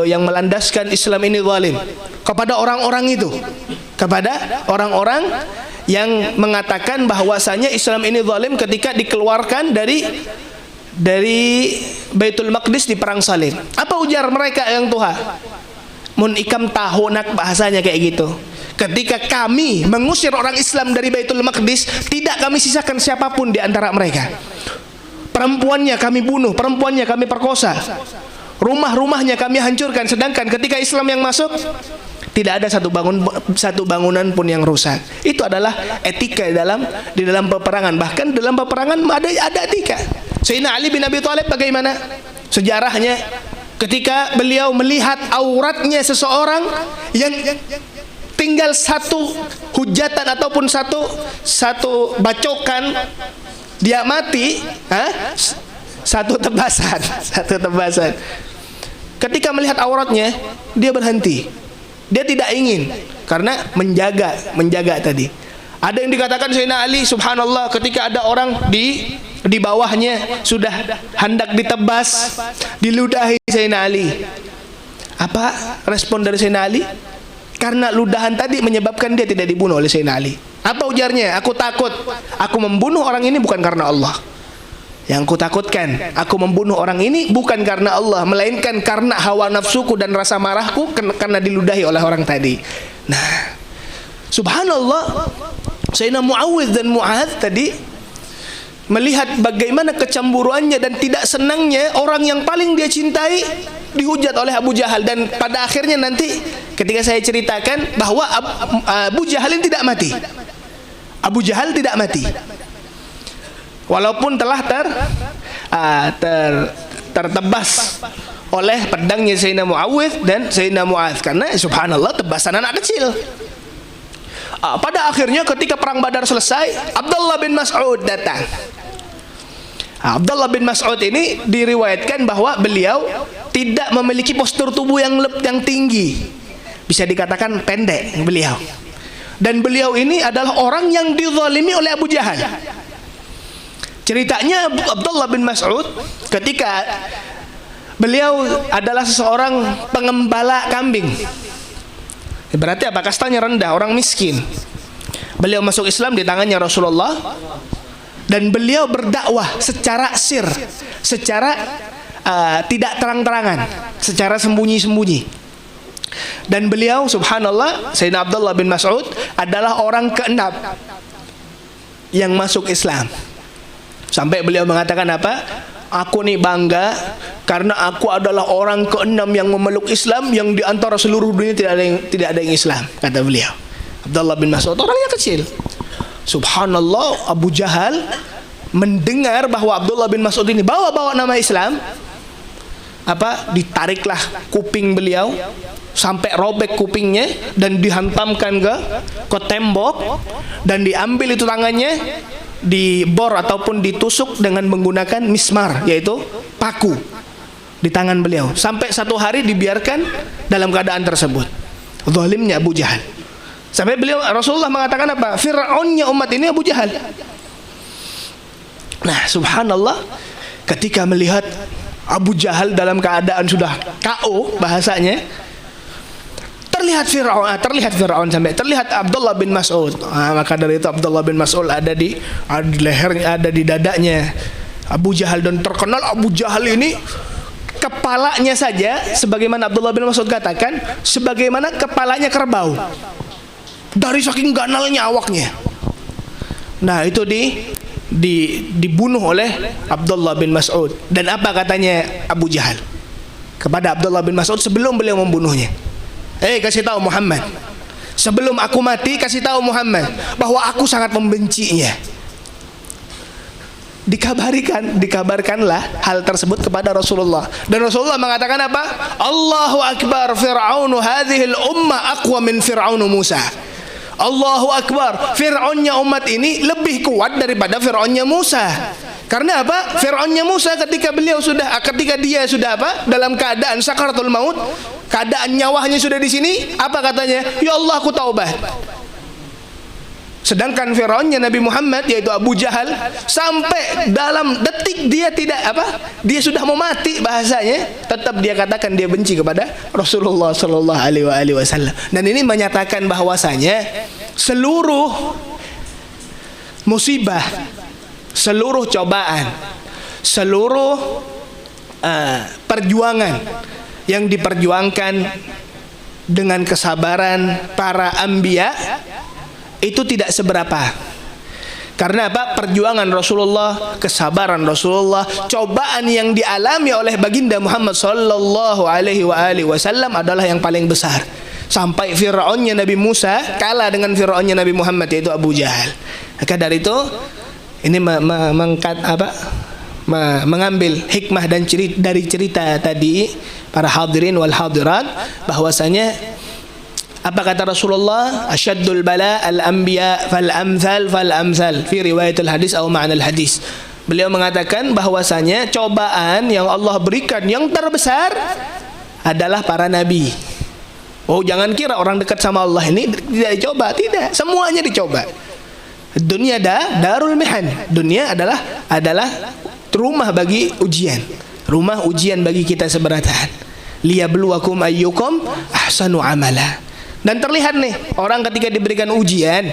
melandaskan Islam ini zalim kepada orang-orang itu, kepada orang-orang yang mengatakan bahwasanya Islam ini zalim ketika dikeluarkan dari Baitul Maqdis di perang Salib. Apa ujar mereka yang Tuha? Mun ikam tahunak, bahasanya kayak gitu. Ketika kami mengusir orang Islam dari Baitul Maqdis, tidak kami sisakan siapapun di antara mereka. Perempuannya kami bunuh, perempuannya kami perkosa, rumah-rumahnya kami hancurkan. Sedangkan ketika Islam yang masuk, tidak ada satu bangunan pun yang rusak. Itu adalah etika di dalam peperangan. Bahkan dalam peperangan ada etika. Sayyidina Ali bin Abi Thalib bagaimana sejarahnya ketika beliau melihat auratnya seseorang yang tinggal satu hujatan ataupun satu bacokan, dia mati, satu tebasan. Ketika melihat auratnya, dia berhenti. Dia tidak ingin, karena menjaga tadi. Ada yang dikatakan Sayyidina Ali, subhanallah, ketika ada orang di bawahnya sudah hendak ditebas, diludahi Sayyidina Ali. Apa respon dari Sayyidina Ali? Karena ludahan tadi menyebabkan dia tidak dibunuh oleh Sayyidina Ali. Apa ujarnya? Aku takut, aku membunuh orang ini bukan karena Allah. Yang kutakutkan, aku membunuh orang ini bukan karena Allah, melainkan karena hawa nafsuku dan rasa marahku karena diludahi oleh orang tadi. Nah, subhanallah, Sayyidina Muawidh dan Mu'adz tadi melihat bagaimana kecemburuannya dan tidak senangnya orang yang paling dia cintai dihujat oleh Abu Jahal. Dan pada akhirnya nanti ketika saya ceritakan bahwa Abu Jahal ini tidak mati. Abu Jahal tidak mati, walaupun telah tertebas oleh pedangnya Sayyidina Muawidh dan Sayyidina Mu'adz, karena subhanallah tebasan anak kecil. Pada akhirnya ketika perang Badar selesai, Abdullah bin Mas'ud datang. Abdullah bin Mas'ud ini diriwayatkan bahwa beliau tidak memiliki postur tubuh yang tinggi, bisa dikatakan pendek beliau. Dan beliau ini adalah orang yang dizalimi oleh Abu Jahal. Ceritanya Abdullah bin Mas'ud ketika beliau adalah seseorang pengembala kambing. Berarti apa? Kastanya rendah, orang miskin. Beliau masuk Islam di tangannya Rasulullah, dan beliau berdakwah secara sir, secara tidak terang-terangan, secara sembunyi-sembunyi. Dan beliau subhanallah, Sayyidina Abdullah bin Mas'ud adalah orang ke-6 yang masuk Islam. Sampai beliau mengatakan apa? Aku nih bangga karena aku adalah orang ke-6 yang memeluk Islam, yang di antara seluruh dunia tidak ada yang Islam, kata beliau. Abdullah bin Mas'ud orangnya kecil. Subhanallah, Abu Jahal mendengar bahwa Abdullah bin Mas'ud ini bawa nama Islam, ditariklah kuping beliau sampai robek kupingnya dan dihantamkan ke tembok, dan diambil itu tangannya, dibor ataupun ditusuk dengan menggunakan mismar, yaitu paku di tangan beliau, sampai satu hari dibiarkan dalam keadaan tersebut. Zalimnya Abu Jahal. Sampai beliau, Rasulullah mengatakan apa? Fir'aunnya umat ini Abu Jahal. Nah, subhanallah, ketika melihat Abu Jahal dalam keadaan sudah KO bahasanya, terlihat Fir'aun sampai terlihat Abdullah bin Mas'ud. Maka dari itu Abdullah bin Mas'ud ada di lehernya, ada di dadanya Abu Jahal, dan terkenal Abu Jahal ini kepalanya saja, sebagaimana Abdullah bin Mas'ud katakan, sebagaimana kepalanya kerbau, dari saking ganalnya awaknya. Nah, itu dibunuh oleh Abdullah bin Mas'ud. Dan apa katanya Abu Jahal kepada Abdullah bin Mas'ud sebelum beliau membunuhnya? Kasih tahu Muhammad, sebelum aku mati kasih tahu Muhammad bahwa aku sangat membencinya. Dikabarkanlah hal tersebut kepada Rasulullah, dan Rasulullah mengatakan apa? Allahu Akbar, Fir'aunu hadhil ummah aqwa min Fir'aunu Musa. Allahu Akbar, Fir'aunnya umat ini lebih kuat daripada Fir'aunnya Musa. Karena apa? Fir'aunnya Musa ketika dia sudah apa? Dalam keadaan sakaratul maut, keadaan nyawanya sudah di sini, apa katanya? Ya Allah, aku taubat. Sedangkan Fir'aunnya Nabi Muhammad, yaitu Abu Jahal, sampai dalam detik dia dia sudah mau mati bahasanya, tetap dia katakan dia benci kepada Rasulullah Sallallahu Alaihi Wasallam. Dan ini menyatakan bahwasanya seluruh musibah, seluruh cobaan, seluruh perjuangan yang diperjuangkan dengan kesabaran para anbiya itu tidak seberapa. Karena apa? Perjuangan Rasulullah, kesabaran Rasulullah, cobaan yang dialami oleh baginda Muhammad sallallahu alaihi wasallam adalah yang paling besar. Sampai Fir'aunnya Nabi Musa kalah dengan Fir'aunnya Nabi Muhammad, yaitu Abu Jahal. Maka dari itu ini mengambil hikmah dan dari cerita tadi para hadirin wal hadirat, bahwasanya apa kata Rasulullah? Asyaddul bala al-anbiya fal-amthal fal-amthal fi riwayatul hadis atau ma'anal hadis. Beliau mengatakan bahwasanya cobaan yang Allah berikan yang terbesar adalah para nabi. Oh, jangan kira orang dekat sama Allah ini tidak dicoba, tidak, semuanya dicoba. Dunia darul mihan. Dunia adalah rumah bagi ujian, rumah ujian bagi kita seberatan. Liyabluwakum ayyukum ahsanu amala. Dan terlihat nih, orang ketika diberikan ujian,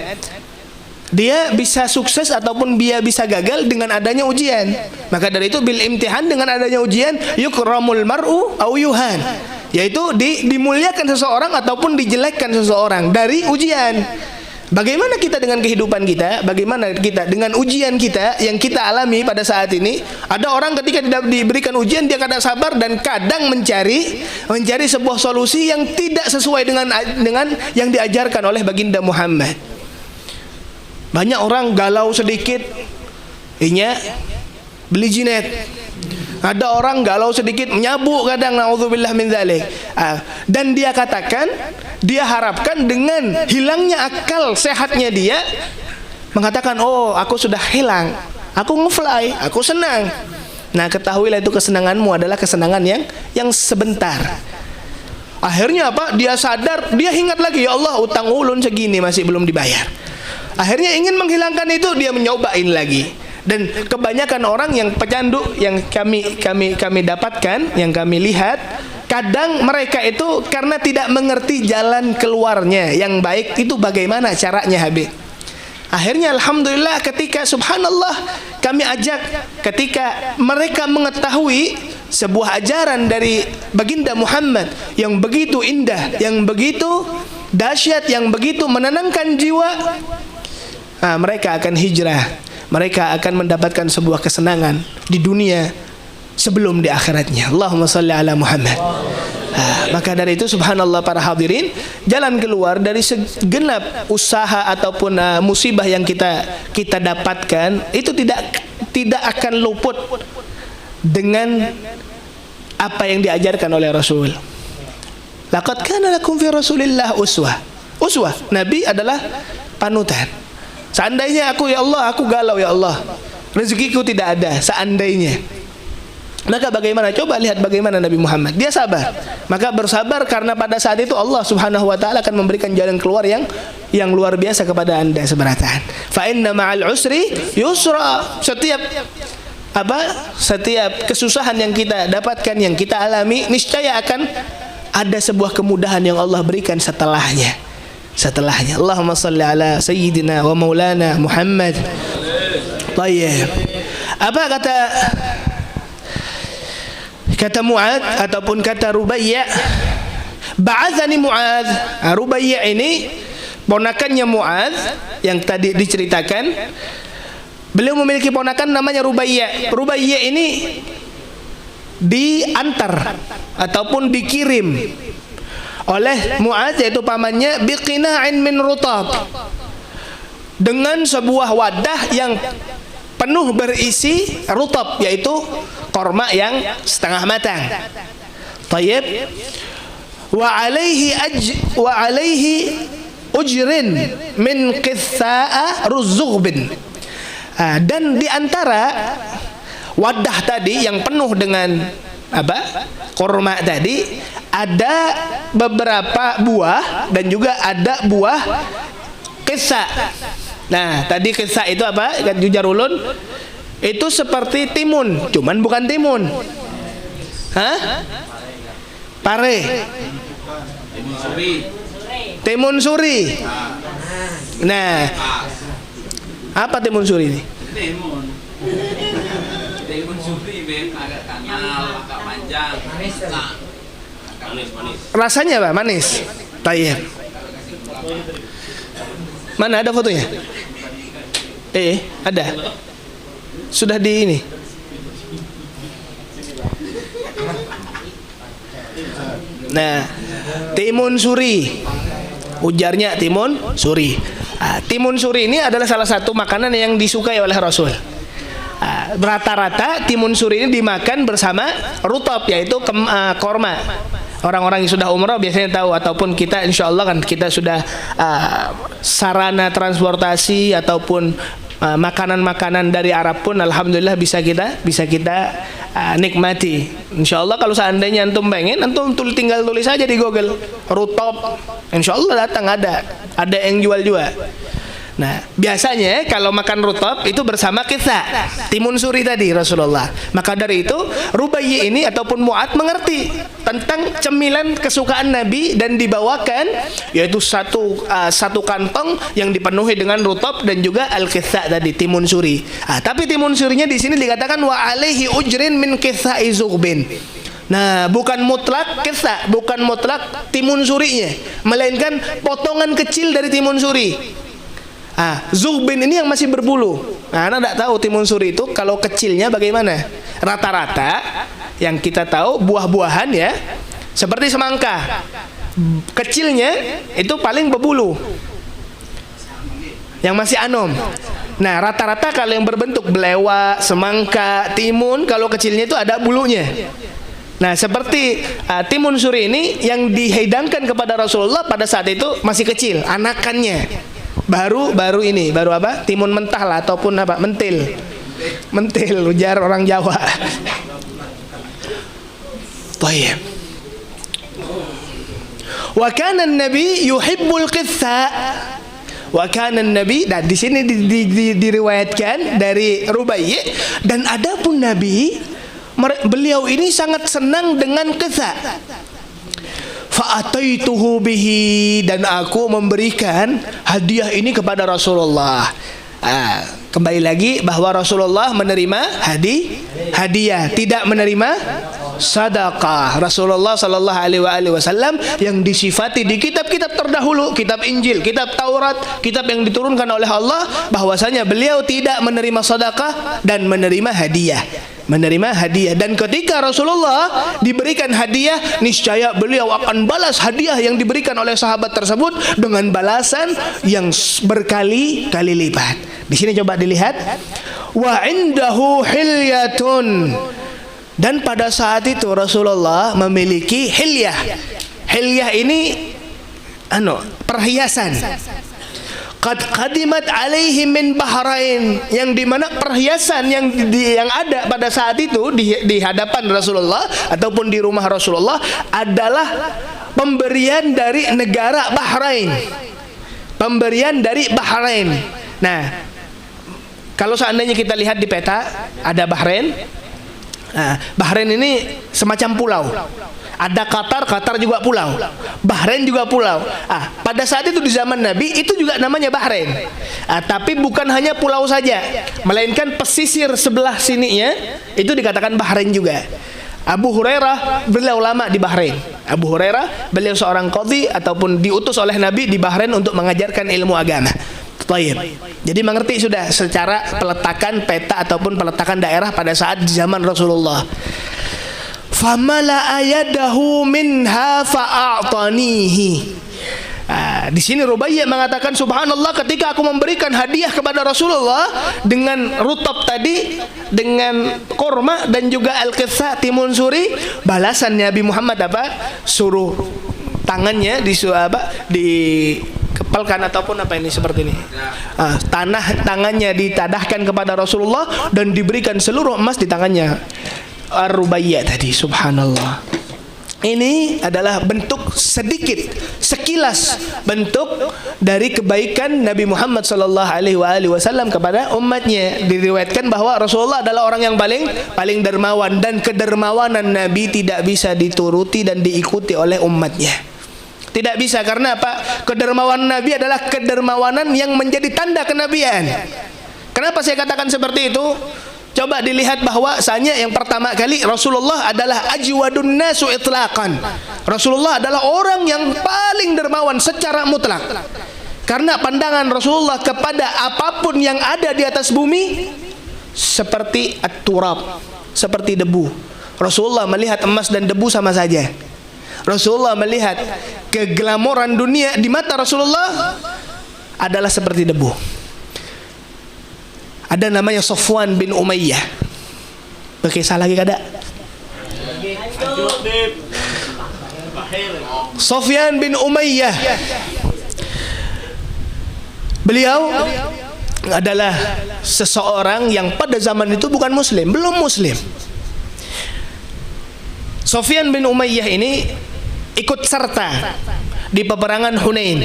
dia bisa sukses ataupun dia bisa gagal dengan adanya ujian. Maka dari itu bil imtihan, dengan adanya ujian, yukramul mar'u au yuhan, yaitu dimuliakan seseorang ataupun dijelekkan seseorang dari ujian. Bagaimana kita dengan kehidupan kita? Bagaimana kita dengan ujian kita yang kita alami pada saat ini? Ada orang ketika tidak diberikan ujian, dia kadang sabar dan kadang mencari sebuah solusi yang tidak sesuai dengan yang diajarkan oleh baginda Muhammad. Banyak orang galau sedikit, beli jinet. Ada orang galau sedikit menyabuk kadang, naudzubillah min dzalik. Dan dia katakan, dia harapkan dengan hilangnya akal sehatnya dia, mengatakan, oh aku sudah hilang, aku ngefly, aku senang. Nah, ketahuilah itu kesenanganmu adalah kesenangan yang sebentar. Akhirnya apa? Dia sadar, dia ingat lagi, ya Allah, utang ulun segini masih belum dibayar. Akhirnya ingin menghilangkan itu, dia menyobain lagi. Dan kebanyakan orang yang pecandu yang kami dapatkan, yang kami lihat, kadang mereka itu karena tidak mengerti jalan keluarnya yang baik itu bagaimana caranya, Habib. Akhirnya alhamdulillah ketika subhanallah kami ajak, ketika mereka mengetahui sebuah ajaran dari baginda Muhammad yang begitu indah, yang begitu dahsyat, yang begitu menenangkan jiwa, mereka akan hijrah. Mereka akan mendapatkan sebuah kesenangan di dunia sebelum di akhiratnya. Allahumma salli ala Muhammad. Maka dari itu subhanallah para hadirin, jalan keluar dari segenap usaha ataupun musibah yang kita dapatkan itu tidak akan luput dengan apa yang diajarkan oleh Rasul. Laqad kana lakum fi Rasulillah uswah. Nabi adalah panutan. Seandainya aku, ya Allah, aku galau ya Allah, rezekiku tidak ada, seandainya. Maka bagaimana? Coba lihat bagaimana Nabi Muhammad. Dia sabar. Maka bersabar karena pada saat itu Allah Subhanahu wa taala akan memberikan jalan keluar yang luar biasa kepada Anda seberatan. Fa inna ma'al usri yusra. Setiap kesusahan yang kita dapatkan, yang kita alami, niscaya akan ada sebuah kemudahan yang Allah berikan setelahnya. Allahumma salli ala sayyidina wa maulana Muhammad. Tayyib. Apa kata Mu'adz ataupun kata Rubayya? Ba'athani Mu'adz. Rubayya ini ponakannya Mu'adz yang tadi diceritakan. Beliau memiliki ponakan namanya Rubayya. Rubayya ini diantar ataupun dikirim oleh Mu'adz, yaitu pamannya, biqina'in min rutab, dengan sebuah wadah yang penuh berisi rutab, yaitu korma yang setengah matang. Tayyib. Wa alaihi ujrin min qitha'a ruzughbin. Dan di antara wadah tadi yang penuh dengan korma tadi, ada beberapa buah dan juga ada buah qitha. Nah, tadi qitha itu apa? Jujar ulun itu seperti timun, cuman bukan timun. Pare. Timun suri. Nah, apa timun suri ini?
Timun suri agak kanal, agak panjang, manis.
Rasanya apa? Manis. Tayyib. Mana ada fotonya? Ada. Sudah di ini. Nah, timun suri. Ujarnya timun suri. Timun suri ini adalah salah satu makanan yang disukai oleh Rasul. Rata-rata timun suri ini dimakan bersama rutab, yaitu korma. Orang-orang yang sudah umrah biasanya tahu, ataupun kita insya Allah kan kita sudah sarana transportasi ataupun makanan-makanan dari Arab pun alhamdulillah bisa kita nikmati. Insya Allah kalau seandainya antum pengen, antum tinggal tulis saja di Google rutab, insya Allah datang ada yang jual juga. Nah, biasanya kalau makan rutab itu bersama qitha, timun suri tadi Rasulullah. Maka dari itu Rubayyi ini ataupun Mu'adz mengerti tentang cemilan kesukaan Nabi dan dibawakan, yaitu satu kantong yang dipenuhi dengan rutab dan juga al-qitha tadi, timun suri. Tapi timun surinya di sini dikatakan wa alaihi ujrin min qitha'i zughbin. Nah, bukan mutlak qitha, bukan mutlak timun surinya, melainkan potongan kecil dari timun suri. Zughbin ini yang masih berbulu. Anda tidak tahu timun suri itu kalau kecilnya bagaimana. Rata-rata yang kita tahu buah-buahan ya, seperti semangka, kecilnya itu paling berbulu, yang masih anom. Nah, rata-rata kalau yang berbentuk belewak, semangka, timun, kalau kecilnya itu ada bulunya. Nah, seperti timun suri ini yang dihidangkan kepada Rasulullah pada saat itu masih kecil, anakannya. Baru apa? Timun mentah lah ataupun apa? Mentil, ujar orang Jawa. Tayyib. Wa kana an-nabi yuhibbul qitha. Wa kana an-nabi, dan di sini diriwayatkan dari Rubayyi, dan adapun Nabi, beliau ini sangat senang dengan qitha. Fa'ataituhu bihi, dan aku memberikan hadiah ini kepada Rasulullah. Kembali lagi bahwa Rasulullah menerima hadiah, tidak menerima sedekah. Rasulullah sallallahu alaihi wasallam yang disifati di kitab-kitab terdahulu, kitab Injil, kitab Taurat, kitab yang diturunkan oleh Allah, bahwasanya beliau tidak menerima sedekah dan menerima hadiah. Dan ketika Rasulullah diberikan hadiah, niscaya beliau akan balas hadiah yang diberikan oleh sahabat tersebut dengan balasan yang berkali-kali lipat. Di sini coba dilihat, wa indahu hilyatun, dan pada saat itu Rasulullah memiliki hilyah. Hilyah ini perhiasan. Qad qadimat alaihim min Bahrain, yang dimana perhiasan yang ada pada saat itu di hadapan Rasulullah ataupun di rumah Rasulullah adalah pemberian dari negara Bahrain. Pemberian dari Bahrain. Nah, kalau seandainya kita lihat di peta ada Bahrain. Nah, Bahrain ini semacam pulau. Ada Qatar juga pulau. Bahrain juga pulau. Pada saat itu di zaman Nabi itu juga namanya Bahrain. Tapi bukan hanya pulau saja, melainkan pesisir sebelah sininya itu dikatakan Bahrain juga. Abu Hurairah beliau lama di Bahrain. Abu Hurairah beliau seorang qadhi ataupun diutus oleh Nabi di Bahrain untuk mengajarkan ilmu agama. Tayyib. Jadi mengerti sudah secara peletakan peta ataupun peletakan daerah pada saat di zaman Rasulullah. Famala ayadahu minha fa'a'tanihi. Di sini Rubaiyah mengatakan, subhanallah, ketika aku memberikan hadiah kepada Rasulullah dengan rutab tadi, dengan korma dan juga al-qitha timun suri, balasan Nabi Muhammad apa? Suruh tangannya dikepalkan ataupun apa ini seperti ini. Tangannya ditadahkan kepada Rasulullah dan diberikan seluruh emas di tangannya. Ar-Rubaiyah tadi, subhanallah. Ini adalah bentuk sedikit, sekilas bentuk dari kebaikan Nabi Muhammad sallallahu alaihi wasallam kepada umatnya. Diriwayatkan bahwa Rasulullah adalah orang yang paling dermawan, dan kedermawanan Nabi tidak bisa dituruti dan diikuti oleh umatnya. Tidak bisa, karena apa? Kedermawanan Nabi adalah kedermawanan yang menjadi tanda kenabian. Kenapa saya katakan seperti itu? Coba dilihat bahwasanya yang pertama kali Rasulullah adalah ajwadun nasu itlaqan. Rasulullah adalah orang yang paling dermawan secara mutlak. Karena pandangan Rasulullah kepada apapun yang ada di atas bumi seperti at-turab, seperti debu. Rasulullah melihat emas dan debu sama saja. Rasulullah melihat keglamoran dunia di mata Rasulullah adalah seperti debu. Ada namanya Safwan bin Umayyah. Berkisah lagi kada? Sufyan bin Umayyah. Beliau adalah seseorang yang pada zaman itu bukan muslim, belum muslim. Sufyan bin Umayyah ini ikut serta di peperangan Hunain.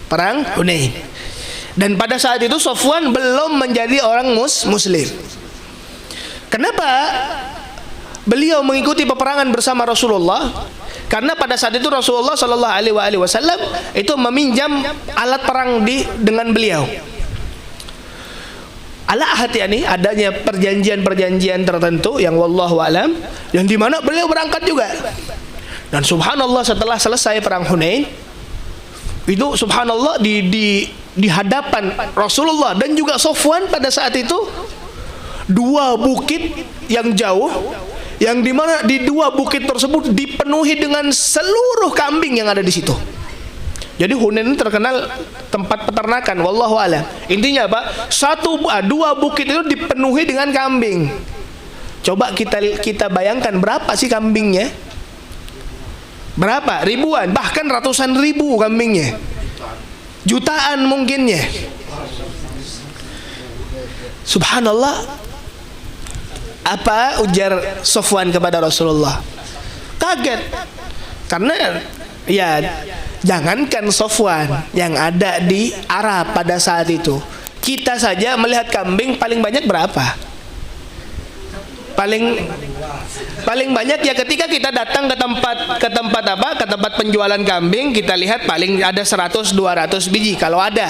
Perang Hunain. Dan pada saat itu Safwan belum menjadi orang muslim. Kenapa beliau mengikuti peperangan bersama Rasulullah? Karena pada saat itu Rasulullah Shallallahu Alaihi Wasallam itu meminjam alat perang dengan beliau. Ala ahad ini adanya perjanjian-perjanjian tertentu yang wallahu alam, yang dimana beliau berangkat juga. Dan subhanallah, setelah selesai perang Hunain itu subhanallah di hadapan Rasulullah dan juga Safwan pada saat itu dua bukit yang jauh, yang dimana di dua bukit tersebut dipenuhi dengan seluruh kambing yang ada di situ. Jadi Hunain ini terkenal tempat peternakan, wallahu a'lam. Intinya apa? Dua bukit itu dipenuhi dengan kambing. Coba kita bayangkan berapa sih kambingnya? Berapa? Ribuan, bahkan ratusan ribu kambingnya. Jutaan mungkinnya. Subhanallah. Apa ujar Safwan kepada Rasulullah? Kaget. Karena ya jangankan Safwan yang ada di Arab pada saat itu, kita saja melihat kambing paling banyak berapa? Paling banyak ya ketika kita datang ke tempat penjualan kambing, kita lihat paling ada 100-200 biji kalau ada.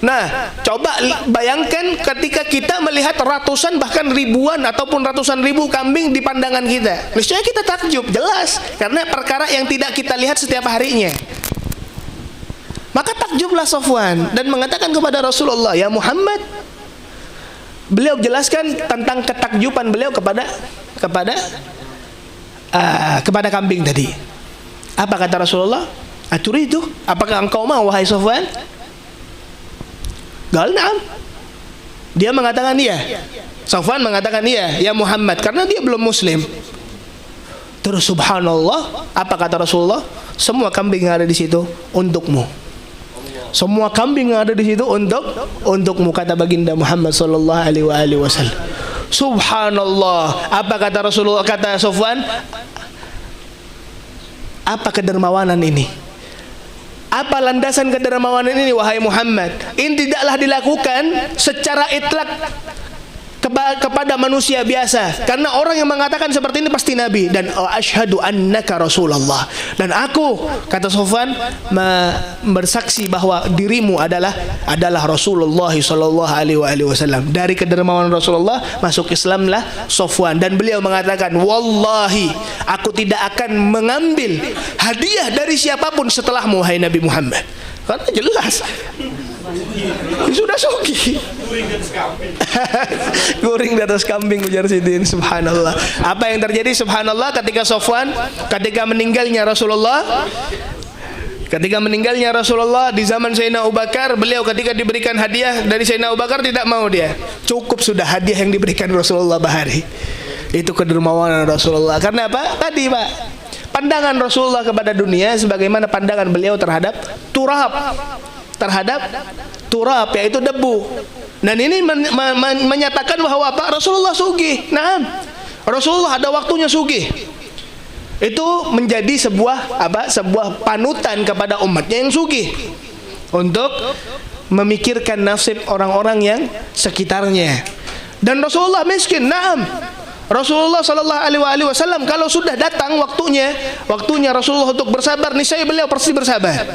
Nah, coba bayangkan ketika kita melihat ratusan bahkan ribuan ataupun ratusan ribu kambing di pandangan kita. Niscaya kita takjub, jelas, karena perkara yang tidak kita lihat setiap harinya. Maka takjublah Safwan dan mengatakan kepada Rasulullah, "Ya Muhammad," beliau jelaskan tentang ketakjuban beliau kepada kambing tadi. Apa kata Rasulullah? "Aturidu? Apakah engkau mau, wahai Safwan?" Gal na'am. Dia mengatakan iya. Safwan mengatakan iya, "Ya Muhammad," karena dia belum muslim. Terus subhanallah, apa kata Rasulullah? "Semua kambing yang ada di situ untukmu." semua kambing yang ada di situ untukmu, kata baginda Muhammad sallallahu alaihi wasallam. Subhanallah. Apa kata Rasulullah, kata Sofwan? Apa kedermawanan ini? Apa landasan kedermawanan ini wahai Muhammad? Ini tidaklah dilakukan secara itlak kepada manusia biasa, karena orang yang mengatakan seperti ini pasti Nabi. Dan asyhadu annaka Rasulullah, dan aku, kata Sofwan, bersaksi bahwa dirimu adalah Rasulullah sallallahu alaihi wasallam. Dari kedermawanan Rasulullah masuk Islamlah Sofwan, dan beliau mengatakan, wallahi aku tidak akan mengambil hadiah dari siapapun setelahmu wahai Nabi Muhammad. Karena jelas sudah sugih. Guring di atas kambing, ujar Sidin. Subhanallah. Apa yang terjadi? Subhanallah, ketika Sofwan, ketika meninggalnya Rasulullah di zaman Sayyidina Abu Bakar, beliau ketika diberikan hadiah dari Sayyidina Abu Bakar tidak mau dia. Cukup sudah hadiah yang diberikan Rasulullah bahari. Itu kedermawanan Rasulullah. Karena apa? Tadi Pak, pandangan Rasulullah kepada dunia sebagaimana pandangan beliau terhadap turab, yaitu debu. Dan ini menyatakan bahwa apa? Rasulullah sugih. Nah, Rasulullah ada waktunya sugih. Itu menjadi sebuah panutan kepada umatnya yang sugih untuk memikirkan nasib orang-orang yang sekitarnya. Dan Rasulullah miskin. Naam. Rasulullah sallallahu alaihi wasallam kalau sudah datang waktunya Rasulullah untuk bersabar, niscaya beliau pasti bersabar.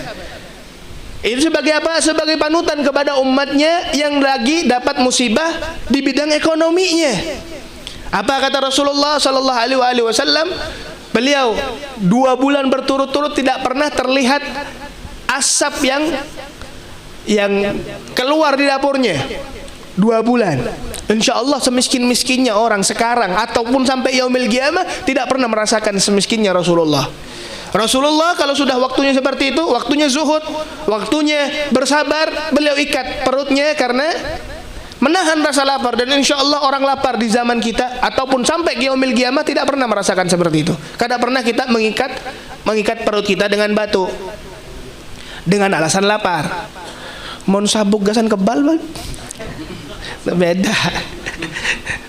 Itu sebagai apa? Sebagai panutan kepada umatnya yang lagi dapat musibah di bidang ekonominya. Apa kata Rasulullah sallallahu alaihi wasallam? Beliau 2 bulan berturut-turut tidak pernah terlihat asap yang keluar di dapurnya. 2 bulan. Insya Allah semiskin-miskinnya orang sekarang ataupun sampai yaumil qiyamah tidak pernah merasakan semiskinnya Rasulullah. Rasulullah kalau sudah waktunya seperti itu, waktunya zuhud, waktunya bersabar, beliau ikat perutnya karena menahan rasa lapar. Dan insya Allah orang lapar di zaman kita ataupun sampai yaumil qiyamah tidak pernah merasakan seperti itu. Kada pernah kita mengikat perut kita dengan batu dengan alasan lapar. Mon sabuk gasan kebal Bang. Beda.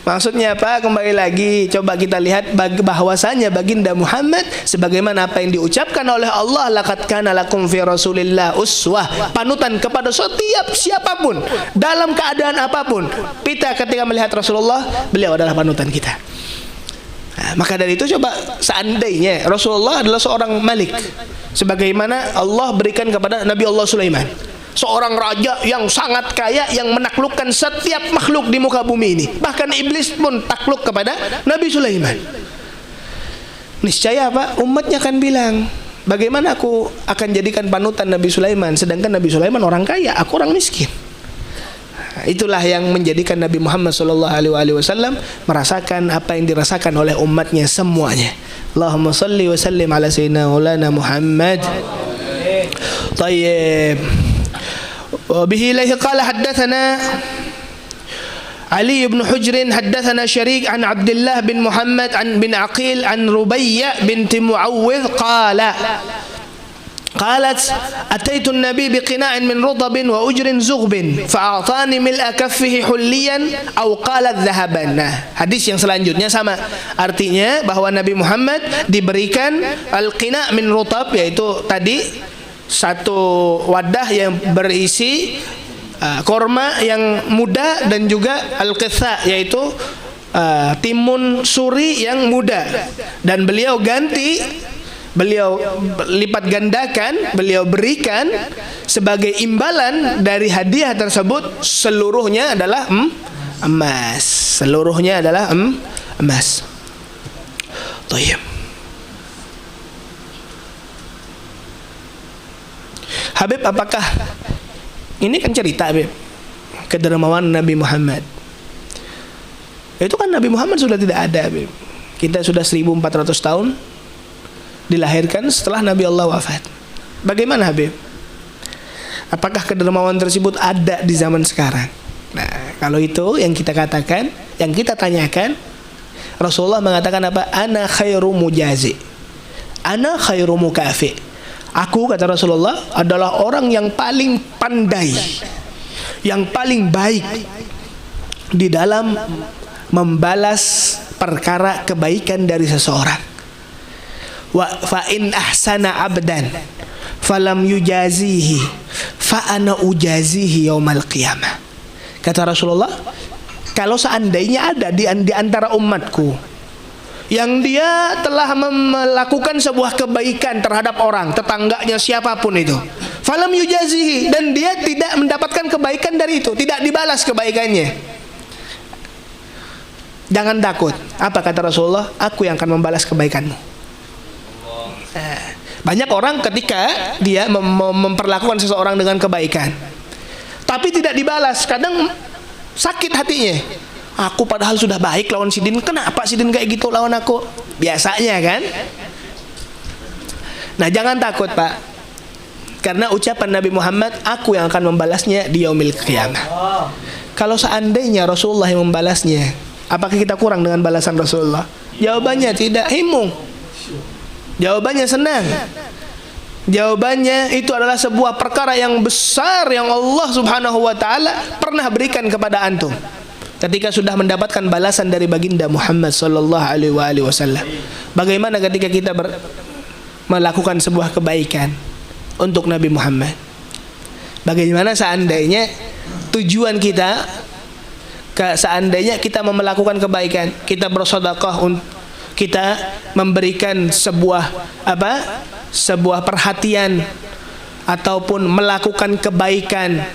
Maksudnya apa? Kembali lagi, coba kita lihat bahwasanya baginda Muhammad sebagaimana apa yang diucapkan oleh Allah, laqad kana lakum fi Rasulillah uswah, panutan kepada setiap siapapun dalam keadaan apapun. Kita ketika melihat Rasulullah, beliau adalah panutan kita. Nah, maka dari itu coba seandainya Rasulullah adalah seorang malik sebagaimana Allah berikan kepada Nabi Allah Sulaiman, seorang raja yang sangat kaya yang menaklukkan setiap makhluk di muka bumi ini, bahkan iblis pun takluk kepada Nabi Sulaiman. Niscaya apa? Umatnya akan bilang, bagaimana aku akan jadikan panutan Nabi Sulaiman sedangkan Nabi Sulaiman orang kaya, aku orang miskin. Itulah yang menjadikan Nabi Muhammad SAW merasakan apa yang dirasakan oleh umatnya semuanya. Allahumma salli wa sallim ala sayyidina maulana Muhammad. Tayyib. وبه إليه قال حدثنا علي بن حجر حدثنا شريك عن عبد الله بن محمد عن بن عقيل عن ربيع بنت معوذ قالت أتيت النبي بقناع من رطب وأجر زغب فأعطاني ملء كفه حليا أو قالت ذهبا. Nah, hadis yang selanjutnya sama, artinya bahwa Nabi Muhammad diberikan al-qina' min rutab, yaitu tadi satu wadah yang berisi korma yang muda dan juga al-qitha, yaitu timun suri yang muda, dan beliau lipat gandakan, beliau berikan sebagai imbalan dari hadiah tersebut, seluruhnya adalah emas. Thayyib. Habib, apakah ini kan cerita Habib kedermawanan Nabi Muhammad? Itu kan Nabi Muhammad sudah tidak ada Habib. Kita sudah 1400 tahun dilahirkan setelah Nabi Allah wafat. Bagaimana Habib? Apakah kedermawanan tersebut ada di zaman sekarang? Nah, kalau itu yang kita katakan, yang kita tanyakan, Rasulullah mengatakan apa? Ana khairu mujazi, ana khairu mukafi. Aku, kata Rasulullah, adalah orang yang paling pandai, yang paling baik di dalam membalas perkara kebaikan dari seseorang. Wa fa in ahsana abdan falam yujazihi fa ana ujazihi yaumal qiyamah. Kata Rasulullah, kalau seandainya ada di antara umatku yang dia telah melakukan sebuah kebaikan terhadap orang, tetangganya, siapapun itu, falam yujazihi, dan dia tidak mendapatkan kebaikan dari itu, tidak dibalas kebaikannya, jangan takut. Apa kata Rasulullah? Aku yang akan membalas kebaikanmu. Banyak orang ketika dia memperlakukan seseorang dengan kebaikan tapi tidak dibalas, kadang sakit hatinya. Aku padahal sudah baik lawan Sidin, kenapa Sidin kayak gitu lawan aku? Biasanya kan. Nah, jangan takut Pak, karena ucapan Nabi Muhammad, aku yang akan membalasnya di yaumil qiyamah. Kalau seandainya Rasulullah yang membalasnya, apakah kita kurang dengan balasan Rasulullah? Jawabannya tidak, himung. Jawabannya senang. Jawabannya itu adalah sebuah perkara yang besar yang Allah Subhanahu wa taala pernah berikan kepada antum ketika sudah mendapatkan balasan dari baginda Muhammad sallallahu alaihi wasallam. Bagaimana ketika kita melakukan sebuah kebaikan untuk Nabi Muhammad? Bagaimana seandainya tujuan kita, seandainya kita melakukan kebaikan, kita bersedekah, kita memberikan sebuah sebuah perhatian ataupun melakukan kebaikan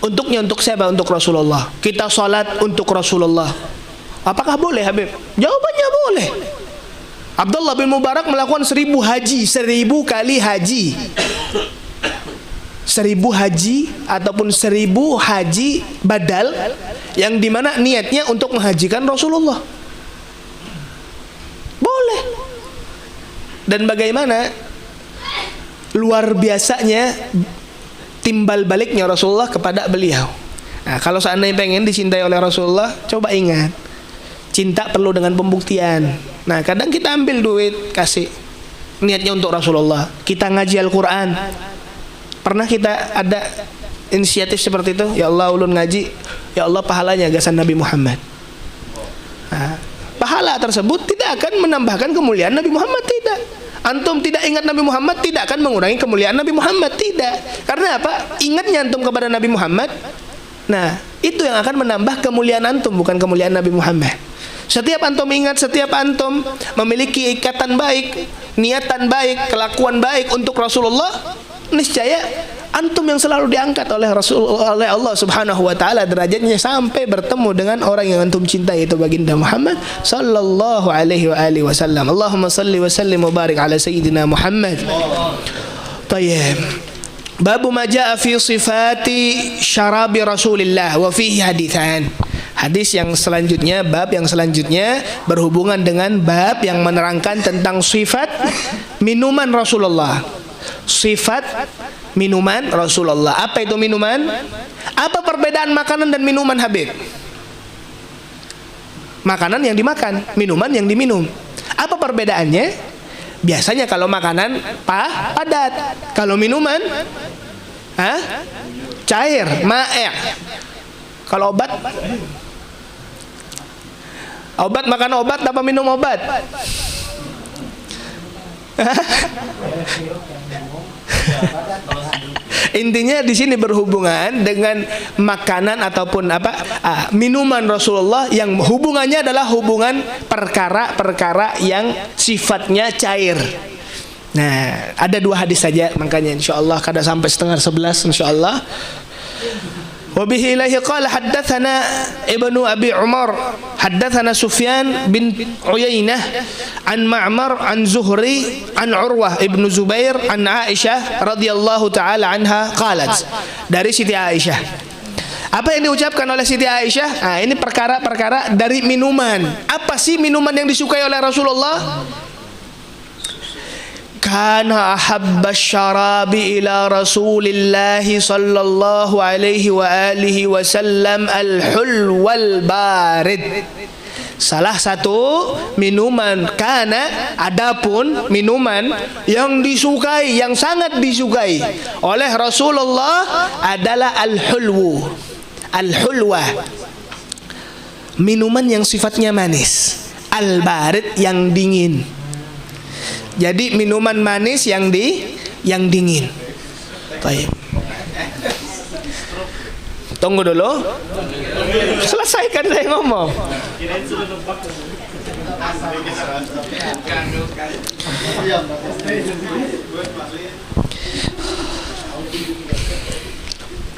untuknya, untuk siapa? Untuk Rasulullah. Kita salat untuk Rasulullah. Apakah boleh, Habib? Jawabannya boleh. Abdullah bin Mubarak melakukan 1000 haji, 1000 kali haji. 1000 haji ataupun 1000 haji badal, yang dimana niatnya untuk menghajikan Rasulullah. Boleh. Dan bagaimana luar biasanya timbal baliknya Rasulullah kepada beliau. Nah, kalau seandainya pengen dicintai oleh Rasulullah, coba ingat, cinta perlu dengan pembuktian. Nah, kadang kita ambil duit, kasih, niatnya untuk Rasulullah. Kita ngaji Al-Quran, pernah kita ada inisiatif seperti itu? Ya Allah, ulun ngaji, ya Allah pahalanya gasan Nabi Muhammad. Nah, pahala tersebut tidak akan menambahkan kemuliaan Nabi Muhammad, tidak. Antum tidak ingat Nabi Muhammad tidak akan mengurangi kemuliaan Nabi Muhammad, tidak. Karena apa? Ingatnya antum kepada Nabi Muhammad, nah itu yang akan menambah kemuliaan antum, bukan kemuliaan Nabi Muhammad. Setiap antum ingat, setiap antum memiliki ikatan baik, niatan baik, kelakuan baik untuk Rasulullah, niscaya antum yang selalu diangkat oleh oleh Allah Subhanahu wa taala derajatnya sampai bertemu dengan orang yang antum cintai, itu baginda Muhammad sallallahu alaihi wa alihi wasallam. Allahumma salli wa sallim wa barik ala sayyidina Muhammad. Tayyib. Babu ma jaa fi sifati syarabi Rasulillah wa fihi haditsan. Hadis yang selanjutnya, bab yang selanjutnya berhubungan dengan bab yang menerangkan tentang sifat minuman Rasulullah. Sifat minuman Rasulullah. Apa itu minuman? Apa perbedaan makanan dan minuman, Habib? Makanan yang dimakan, minuman yang diminum. Apa perbedaannya? Biasanya kalau makanan padat, kalau minuman cair, ma'e. Kalau obat makan obat apa minum obat? Intinya di sini berhubungan dengan makanan ataupun minuman Rasulullah yang hubungannya adalah hubungan perkara-perkara yang sifatnya cair. Nah, ada 2 hadis saja, makanya insyaallah kada sampai 10:30 insyaallah. Wabihi ilaihi qala haddatsana Ibnu Abi Umar haddatsana Sufyan bin Uyainah an Ma'mar an Zuhri an Urwah ibnu Zubair an Aisyah radhiyallahu taala anha qalat. Dari Siti Aisyah. Apa yang diucapkan oleh Siti Aisyah? Nah, ini perkara-perkara dari minuman. Apa sih minuman yang disukai oleh Rasulullah? Kana ahabba syarabi ila Rasulillahi sallallahu alaihi wa alihi wasallam al-hul wal barid. Salah satu minuman, karena adapun minuman yang disukai, yang sangat disukai oleh Rasulullah adalah al-hulwu, al-hulwa, minuman yang sifatnya manis, al-barid yang dingin. Jadi minuman manis yang dingin. Baik. Tunggu dulu. Selesaikan saya ngomong.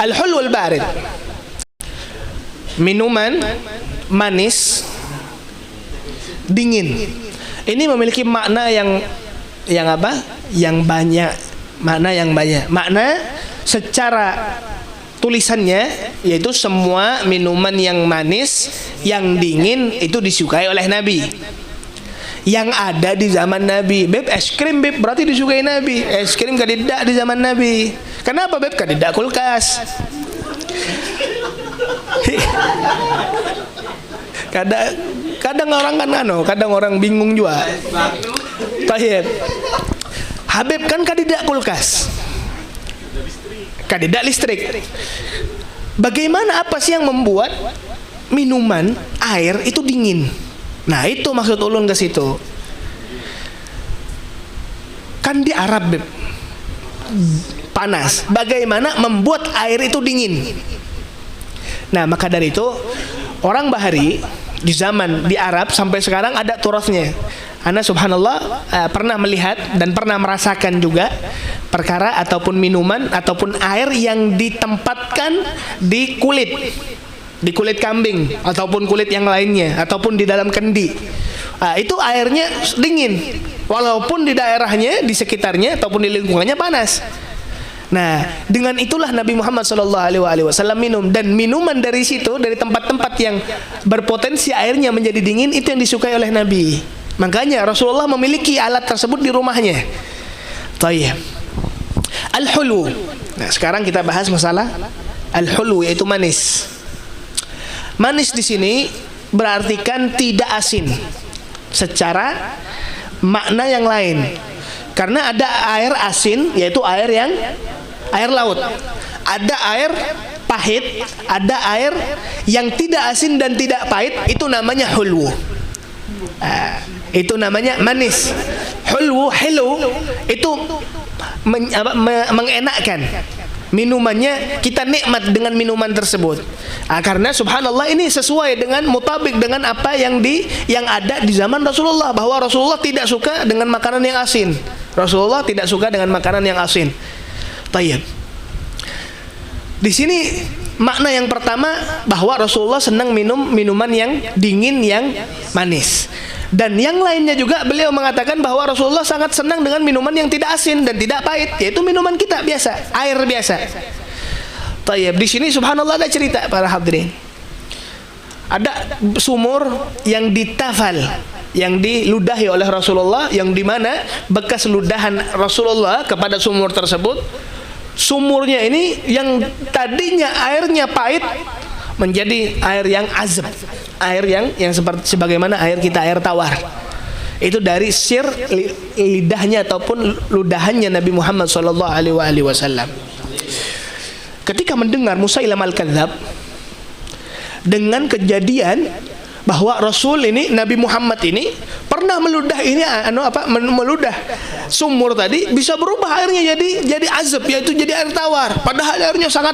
Al-hulwul barid, minuman manis dingin. Ini memiliki makna yang apa? Yang banyak. Makna secara tulisannya yaitu semua minuman yang manis, yang dingin itu disukai oleh Nabi. Yang ada di zaman Nabi, beb, es krim beb, berarti disukai Nabi. Es krim kadidak di zaman Nabi. Kenapa beb? Kadidak kulkas. Kadang orang kan kadang orang bingung juga. Tahib. Habib kan kadidak kulkas, kadidak listrik. Bagaimana, apa sih yang membuat minuman air itu dingin? Nah, itu maksud ulun ke situ. Kan di Arab, Beb, panas. Bagaimana membuat air itu dingin? Nah, maka dari itu orang Bahari di zaman di Arab sampai sekarang ada turasnya. Ana subhanallah pernah melihat dan pernah merasakan juga perkara ataupun minuman ataupun air yang ditempatkan di kulit kambing ataupun kulit yang lainnya ataupun di dalam kendi. Itu airnya dingin walaupun di daerahnya, di sekitarnya ataupun di lingkungannya panas. Nah, dengan itulah Nabi Muhammad SAW minum, dan minuman dari situ, dari tempat-tempat yang berpotensi airnya menjadi dingin, itu yang disukai oleh Nabi. Makanya Rasulullah memiliki alat tersebut di rumahnya. Tayyib. Al-hulu. Nah, sekarang kita bahas masalah al-hulu, yaitu manis. Manis di sini berartikan tidak asin secara makna yang lain. Karena ada air asin, yaitu air laut. Ada air pahit, ada air yang tidak asin dan tidak pahit, itu namanya hulwu. Itu namanya manis. Hulwu, hilu, itu mengenakkan. Minumannya kita nikmat dengan minuman tersebut. Karena subhanallah ini sesuai dengan mutabik dengan apa yang ada di zaman Rasulullah, bahwa Rasulullah tidak suka dengan makanan yang asin. Rasulullah tidak suka dengan makanan yang asin. Tayyib. Di sini makna yang pertama bahwa Rasulullah senang minum minuman yang dingin, yang manis. Dan yang lainnya juga beliau mengatakan bahwa Rasulullah sangat senang dengan minuman yang tidak asin dan tidak pahit, yaitu minuman kita biasa, air biasa. Tayyib. Di sini subhanallah ada cerita para hadirin. Ada sumur yang ditafal, yang diludahi oleh Rasulullah, yang dimana bekas ludahan Rasulullah kepada sumur tersebut. Sumurnya ini yang tadinya airnya pahit menjadi air yang azab, air yang seperti sebagaimana air kita, air tawar. Itu dari sir lidahnya ataupun ludahannya Nabi Muhammad SAW. Ketika mendengar Musailamah al-Kadzab dengan kejadian bahwa Rasul ini, Nabi Muhammad ini pernah meludah ini meludah sumur tadi, bisa berubah airnya jadi azab, yaitu jadi air tawar, padahal airnya sangat